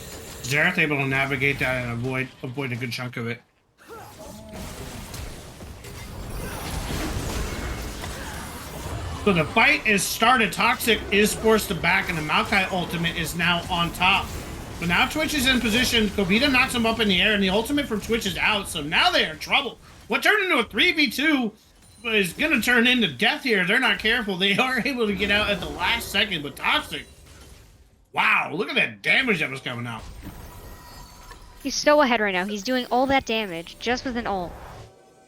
Xerath able to navigate that and avoid a good chunk of it. So the fight is started. Toxic is forced to back, and the Maokai ultimate is now on top. But now Twitch is in position. Kobita knocks him up in the air, and the ultimate from Twitch is out. So now they are in trouble. What turned into a 3v2 is going to turn into death here. They're not careful. They are able to get out at the last second, but Toxic, wow, look at that damage that was coming out. He's so ahead right now. He's doing all that damage just with an ult.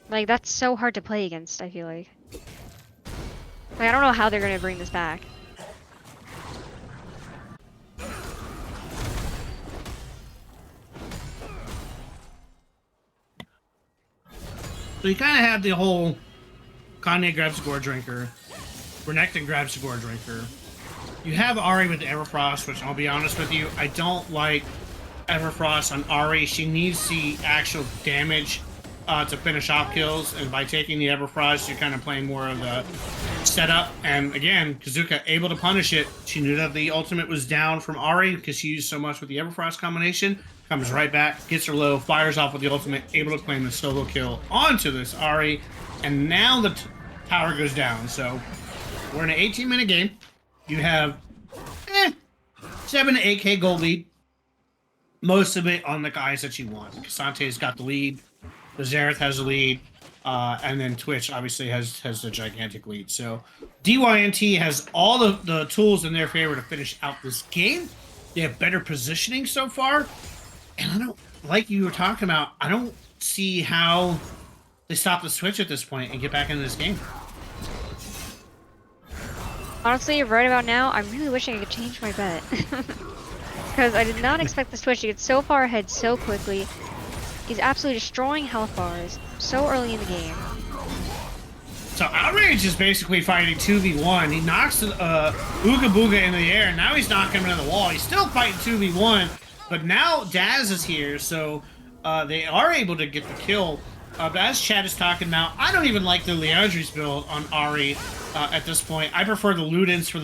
Like, that's so hard to play against, I feel like. Like, I don't know how they're going to bring this back. So you kind of have the whole Kanye grabs a gore drinker, Renekton grabs a gore drinker. You have Ahri with the Everfrost, which I'll be honest with you, I don't like Everfrost on Ahri. She needs the actual damage to finish off kills, and by taking the Everfrost, you're kind of playing more of the setup. And again, Kazuka able to punish it. She knew that the ultimate was down from Ahri because she used so much with the Everfrost combination. Comes right back, gets her low, fires off with the ultimate, able to claim the solo kill onto this Ahri, and now the tower goes down. So we're in an 18-minute game. You have 7 to 8K gold lead. Most of it on the guys that you want. Kasante's got the lead. The Xerath has the lead. And then Twitch obviously has the gigantic lead. So DYNT has all the tools in their favor to finish out this game. They have better positioning so far. And I don't, like you were talking about, I don't see how they stop the Switch at this point and get back into this game. Honestly, right about now, I'm really wishing I could change my bet. Because I did not expect the Switch to get so far ahead so quickly. He's absolutely destroying health bars so early in the game. So Outrage is basically fighting 2v1. He knocks Ooga Booga in the air, and now he's knocking him into the wall. He's still fighting 2v1, but now Daz is here, so they are able to get the kill. But as Chad is talking about, I don't even like the Leandri's build on Ahri at this point. I prefer the Ludens for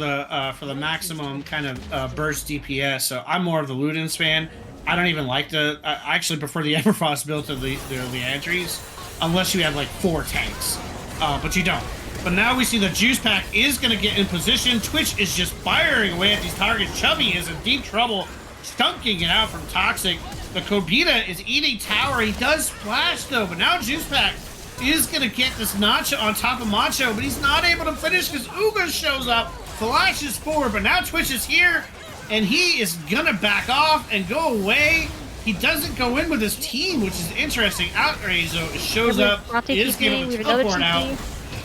the maximum kind of burst DPS, so I'm more of the Ludens fan. I don't even like the... I actually prefer the Everfrost build to the Leandri's, unless you have like 4 tanks. But you don't. But now we see the Juice Pack is going to get in position. Twitch is just firing away at these targets. Chubby is in deep trouble, stunking it out from Toxic. The Kobita is eating tower. He does splash though, but now Juice Pack is going to get this Nacho on top of Macho, but he's not able to finish because Uga shows up, flashes forward, but now Twitch is here, and he is going to back off and go away. He doesn't go in with his team, which is interesting. Outrage though shows up, is giving the teleport out.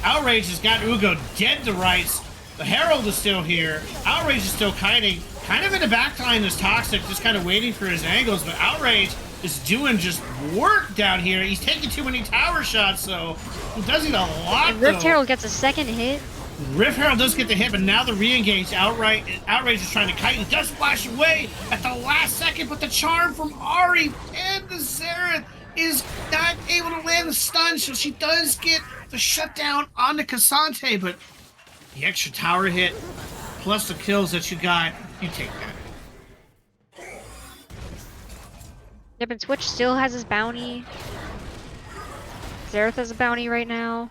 Outrage has got Ugo dead to rights. The Herald is still here. Outrage is still kiting. Kind of in the backline is Toxic, just kind of waiting for his angles, but Outrage is doing just work down here. He's taking too many tower shots, so he does need a lot. And Rift Herald gets a second hit. Rift Herald does get the hit, but now the re-engage. Outrage is trying to kite. He does flash away at the last second, but the charm from Ahri and the Xerath is not able to land the stun, so she does get the shutdown onto Cassante, but the extra tower hit plus the kills that you got, you take that. Yep, and Twitch still has his bounty. Xerath has a bounty right now.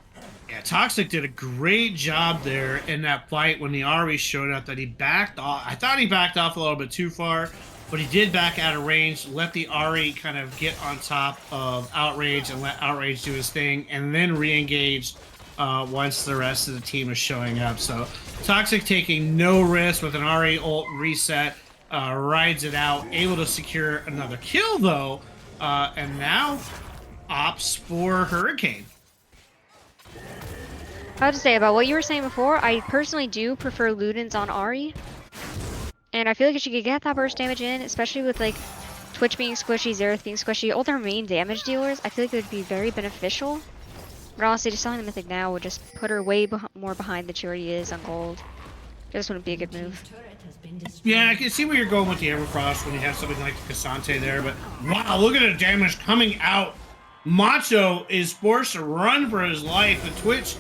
Yeah, Toxic did a great job there in that fight when the Ahri showed up that he backed off. I thought he backed off a little bit too far, but he did back out of range, let the Ahri kind of get on top of Outrage and let Outrage do his thing, and then re-engage once the rest of the team is showing up. So Toxic taking no risk with an Ahri ult reset, rides it out, able to secure another kill though, and now opts for Hurricane. I have to say about what you were saying before, I personally do prefer Ludens on Ahri. And I feel like if she could get that burst damage in, especially with like Twitch being squishy, Xerath being squishy, all their main damage dealers, I feel like it would be very beneficial. But honestly, just selling the Mythic now would just put her way more behind than she already is on gold. This wouldn't be a good move. Yeah, I can see where you're going with the Everfrost when you have something like Cassante there, but wow, look at the damage coming out. Macho is forced to run for his life. The Twitch,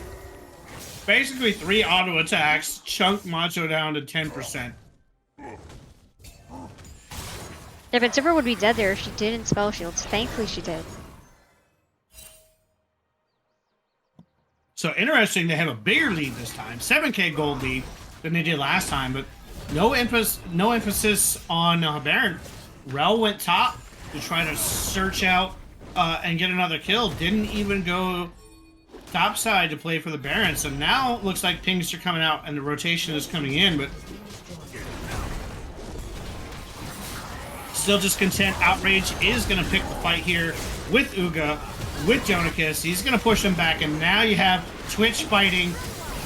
basically 3 auto attacks, chunk Macho down to 10%. Yeah, but Zipper would be dead there if she didn't spell shields. Thankfully she did. So interesting, they have a bigger lead this time, 7K gold lead than they did last time, but no emphasis on Baron. Rel went top to try to search out and get another kill. Didn't even go topside to play for the Baron. So now it looks like pings are coming out and the rotation is coming in, but still discontent. Outrage is going to pick the fight here with Uga, with Jonikis. He's going to push him back, and now you have Twitch fighting.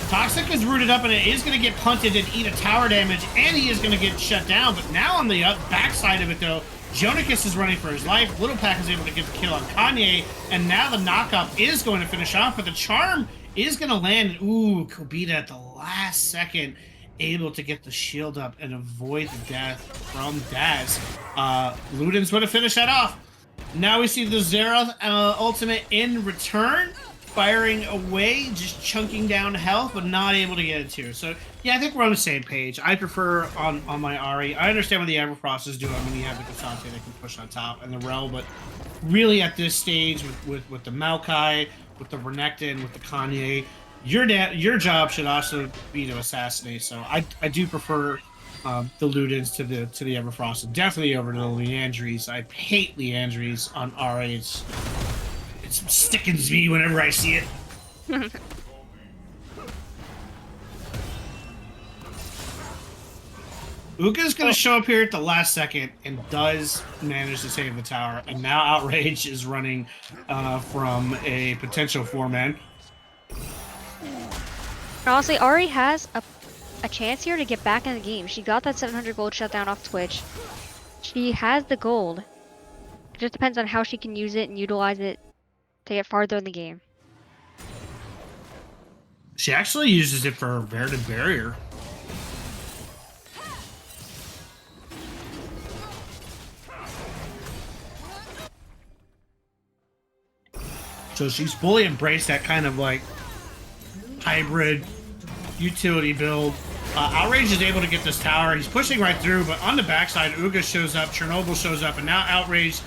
Toxic is rooted up, and it is going to get punted and eat a tower damage, and he is going to get shut down. But now on the backside of it, though, Jonikis is running for his life. Little Pack is able to get the kill on Kanye, and now the knockup is going to finish off, but the charm is going to land. Ooh, Kobita at the last second able to get the shield up and avoid the death from Daz. Ludens would have finished that off. Now we see the Xerath ultimate in return, firing away, just chunking down health, but not able to get it to. So yeah, I think we're on the same page. I prefer on my Ahri. I understand what the Everfrost is doing when you have the Cassante that can push on top and the Rel, but really at this stage with the Maokai, with the Renekton, with the Kanye, your job should also be to assassinate. So I do prefer the Ludens to the Everfrost, and definitely over to the Leandries. I hate Leandries on RA. It stickens me whenever I see it. Uka's going to show up here at the last second and does manage to save the tower. And now Outrage is running from a potential 4-man. Honestly, Ari has a chance here to get back in the game. She got that 700 gold shutdown off Twitch. She has the gold. It just depends on how she can use it and utilize it to get farther in the game. She actually uses it for Verdant Barrier. So she's fully embraced that kind of like hybrid utility build. Outrage is able to get this tower. He's pushing right through, but on the backside, Uga shows up, Chernobyl shows up, and now Outrage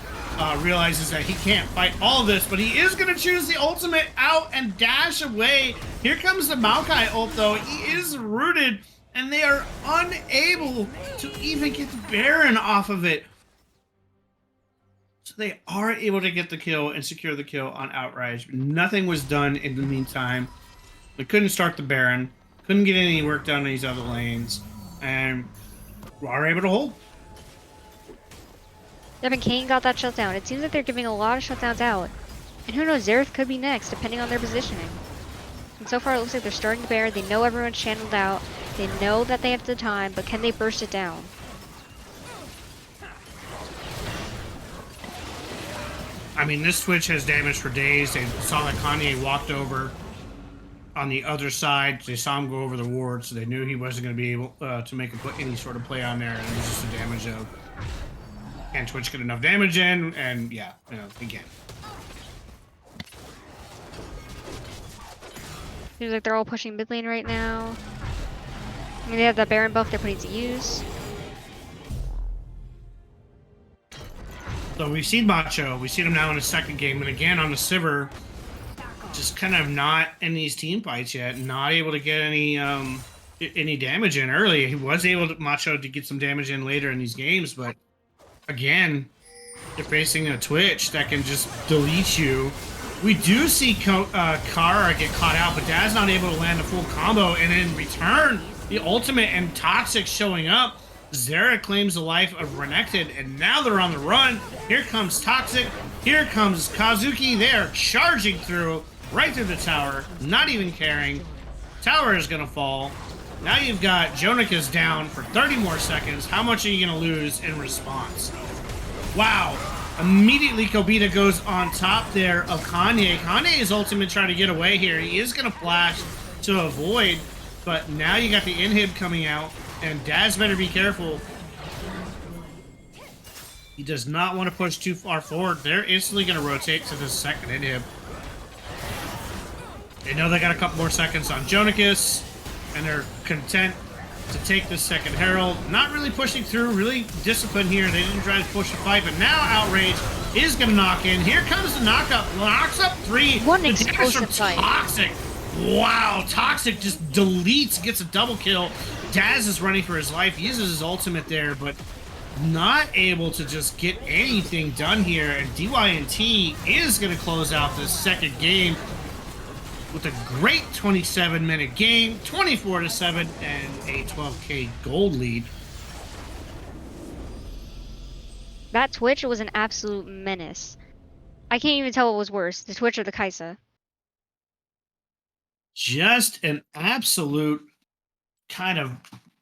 realizes that he can't fight all of this, but he is going to choose the ultimate out and dash away. Here comes the Maokai ult, though. He is rooted, and they are unable to even get the Baron off of it. So they are able to get the kill and secure the kill on Outrage. Nothing was done in the meantime. They couldn't start the Baron. Couldn't get any work done in these other lanes. And are able to hold. Yep, and Kane got that shutdown. It seems like they're giving a lot of shutdowns out. And who knows, Xerath could be next, depending on their positioning. And so far it looks like they're starting the Baron. They know everyone's channeled out. They know that they have the time, but can they burst it down? I mean, this Twitch has damage for days. They saw that Kanye walked over on the other side. They saw him go over the ward, so they knew he wasn't going to be able to make any sort of play on there. And it was just the damage of, can Twitch get enough damage in? And yeah, you know, again. Seems like they're all pushing mid lane right now. I mean, they have that Baron buff they're putting to use. So we've seen Macho. We've seen him now in his second game. And again, on the Sivir, just kind of not in these team fights yet. Not able to get any damage in early. He was able to, Macho, to get some damage in later in these games. But again, you're facing a Twitch that can just delete you. We do see Kara get caught out, but Dad's not able to land a full combo. And in return, the ultimate and Toxic showing up. Xerath claims the life of Renekton, and now they're on the run. Here comes Toxic. Here comes Kazuki. They are charging through, right through the tower, not even caring. Tower is going to fall. Now you've got Jonicus down for 30 more seconds. How much are you going to lose in response? Wow. Immediately, Kobita goes on top there of Kanye. Kanye is ultimate trying to get away here. He is going to flash to avoid, but now you got the inhib coming out. And Daz better be careful. He does not want to push too far forward. They're instantly going to rotate to the second inhib. They know they got a couple more seconds on Jonicus, and they're content to take this second Herald. Not really pushing through, really disciplined here. They didn't try to push the fight, but now Outrage is going to knock in. Here comes the knockup. Knocks up 3. One The damage explosive from fight. Toxic. Wow, Toxic just deletes, gets a double kill. Daz is running for his life, uses his ultimate there, but not able to just get anything done here. And DYNT is going to close out this second game with a great 27-minute game, 24-7, and a 12k gold lead. That Twitch was an absolute menace. I can't even tell what was worse, the Twitch or the Kaisa. Just an absolute kind of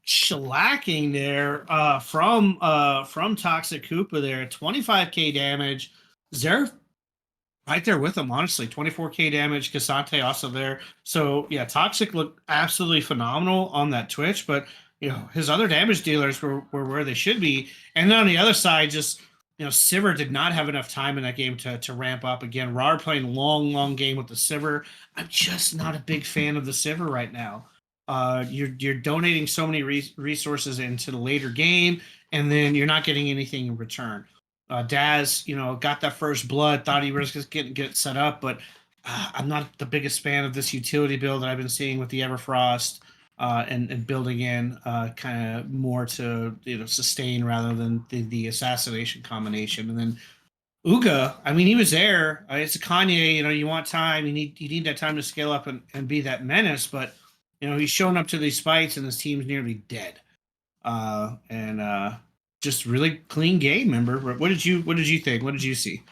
shellacking there from Toxic Koopa there. 25k damage. Xerath right there with him, honestly. 24k damage. Cassante also there. So yeah, Toxic looked absolutely phenomenal on that Twitch, but you know, his other damage dealers were where they should be. And then on the other side, just you know, Sivir did not have enough time in that game to ramp up. Again, RAWR playing long game with the Sivir. I'm just not a big fan of the Sivir right now. You're donating so many resources into the later game, and then you're not getting anything in return. Daz, you know, got that first blood, thought he was just get set up, but I'm not the biggest fan of this utility build that I've been seeing with the Everfrost. and building in kind of more to sustain rather than the assassination combination. And then Uga, I mean, he was there. It's a Kanye. You want time. You need that time to scale up and be that menace. But he's showing up to these fights and his team's nearly dead. And just really clean game. Remember, what did you think? What did you see?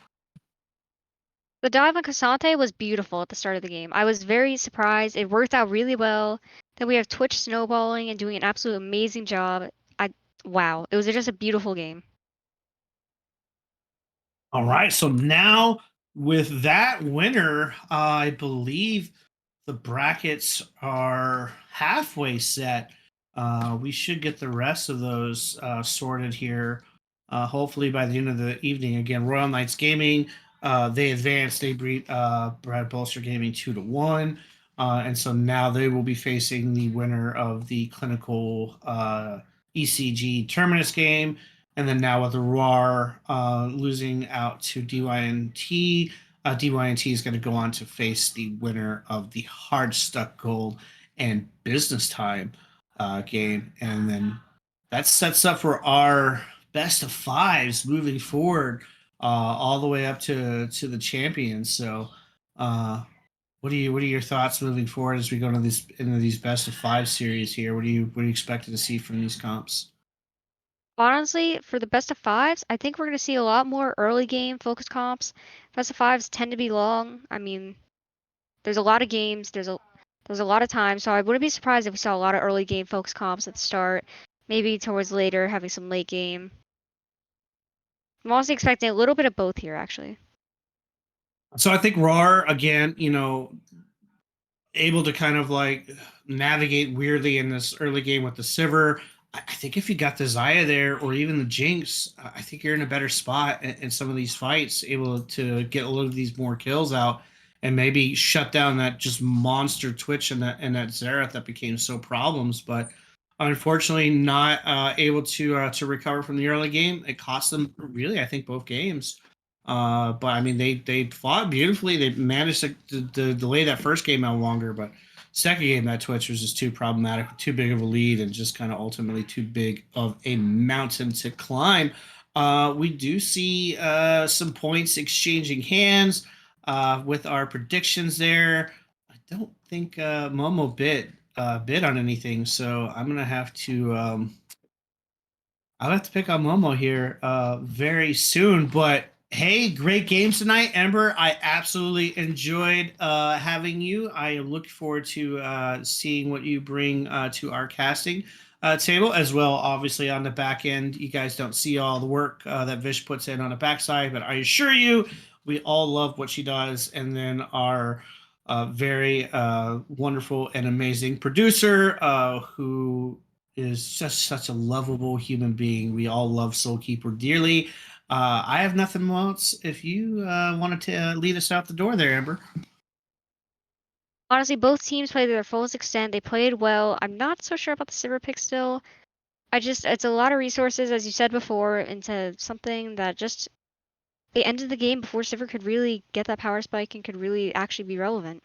The dive on Cassante was beautiful at the start of the game. I was very surprised. It worked out really well. Then we have Twitch snowballing and doing an absolute amazing job. Wow, it was just a beautiful game. All right, so now with that winner, I believe the brackets are halfway set. We should get the rest of those sorted here. Hopefully by the end of the evening. Again, Royal Knights Gaming, they advanced. They beat Brad Bolster Gaming 2-1, and so now they will be facing the winner of the clinical ECG Terminus game. And then now with the RAWR losing out to DYNT, DYNT is going to go on to face the winner of the Hard Stuck Gold and Business Time game. And then that sets up for our best of fives moving forward all the way up to the champions. So what are your thoughts moving forward as we go into these best of five series here? What do you expect to see from these comps? Honestly, for the best of fives, I think we're going to see a lot more early game focused comps. Best of fives tend to be long. I mean, there's a lot of games, there's a lot of time, so I wouldn't be surprised if we saw a lot of early game focused comps at the start, maybe towards later having some late game. I'm also expecting a little bit of both here, actually. So I think RAWR again, able to kind of like navigate weirdly in this early game with the Sivir. I think if you got the Zaya there or even the Jinx, I think you're in a better spot in some of these fights, able to get a little of these more kills out and maybe shut down that just monster Twitch and that Xerath that became so problems. But unfortunately, not able to recover from the early game. It cost them really, I think, both games. But I mean, they fought beautifully. They managed to delay that first game out longer, but second game that Twitch was just too problematic, too big of a lead, and just kind of ultimately too big of a mountain to climb. We do see some points exchanging hands with our predictions there. I don't think Momo bid on anything, so I'm gonna have to. I'll have to pick on Momo here very soon, but hey, great games tonight, Ember. I absolutely enjoyed having you. I am looking forward to seeing what you bring to our casting table as well. Obviously, on the back end, you guys don't see all the work that Vish puts in on the backside, but I assure you, we all love what she does. And then our very wonderful and amazing producer who is just such a lovable human being. We all love Soulkeeper dearly. I have nothing else. If you wanted to lead us out the door there, Amber. Honestly, both teams played to their fullest extent. They played well. I'm not so sure about the Sivir pick still. It's a lot of resources, as you said before, into something that just they ended the game before Sivir could really get that power spike and could really actually be relevant.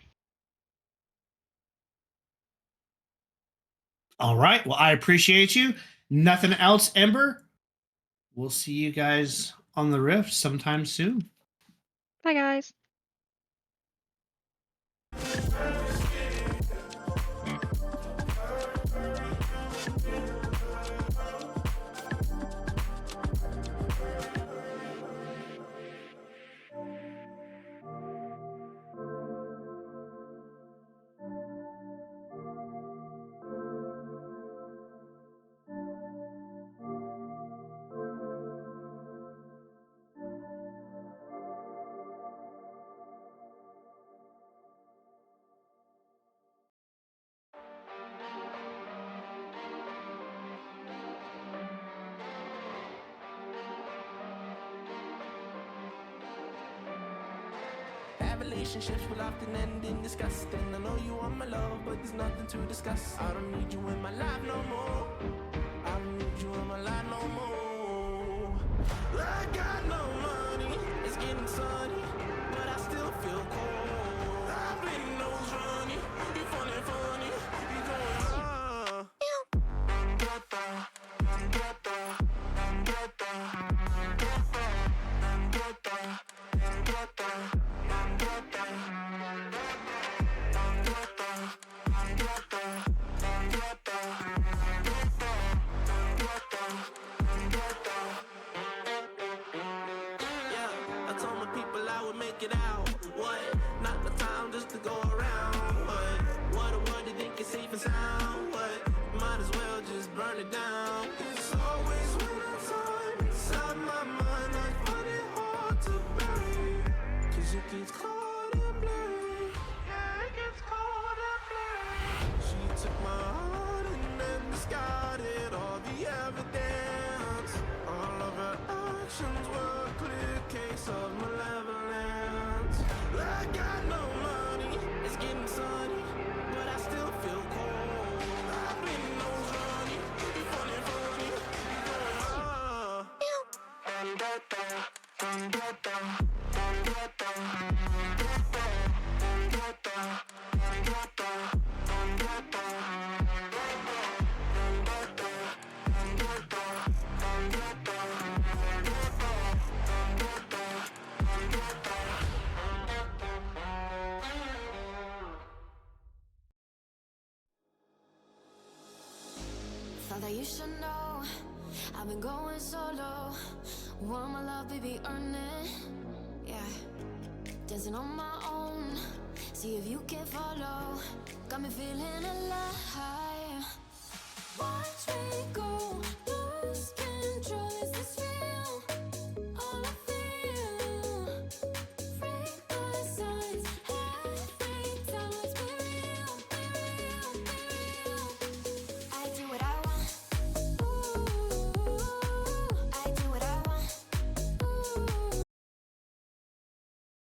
All right. Well, I appreciate you. Nothing else, Ember. We'll see you guys on the Rift sometime soon. Bye, guys. Relationships will often end in disgust. And I know you want my love, but there's nothing to discuss. I don't need you in my life no more. I don't need you in my life no more. I got no money, it's getting sunny, but I still feel cold. I've been nose running, you funny, you going hard. it down. It's always winter time inside my mind. I find it hard to bury, 'cause it gets cold and blurry. Yeah, it gets cold and blurry. She took my heart and then discarded all the evidence. All of her actions were a clear case of malevolence. I got no money, it's getting sunny, but I still feel cold. I've been no honey, funny, funny. Thought that you should know I've been going solo. Want my love, baby, earn it. Yeah, dancing on my own. See if you can follow. Got me feeling alive.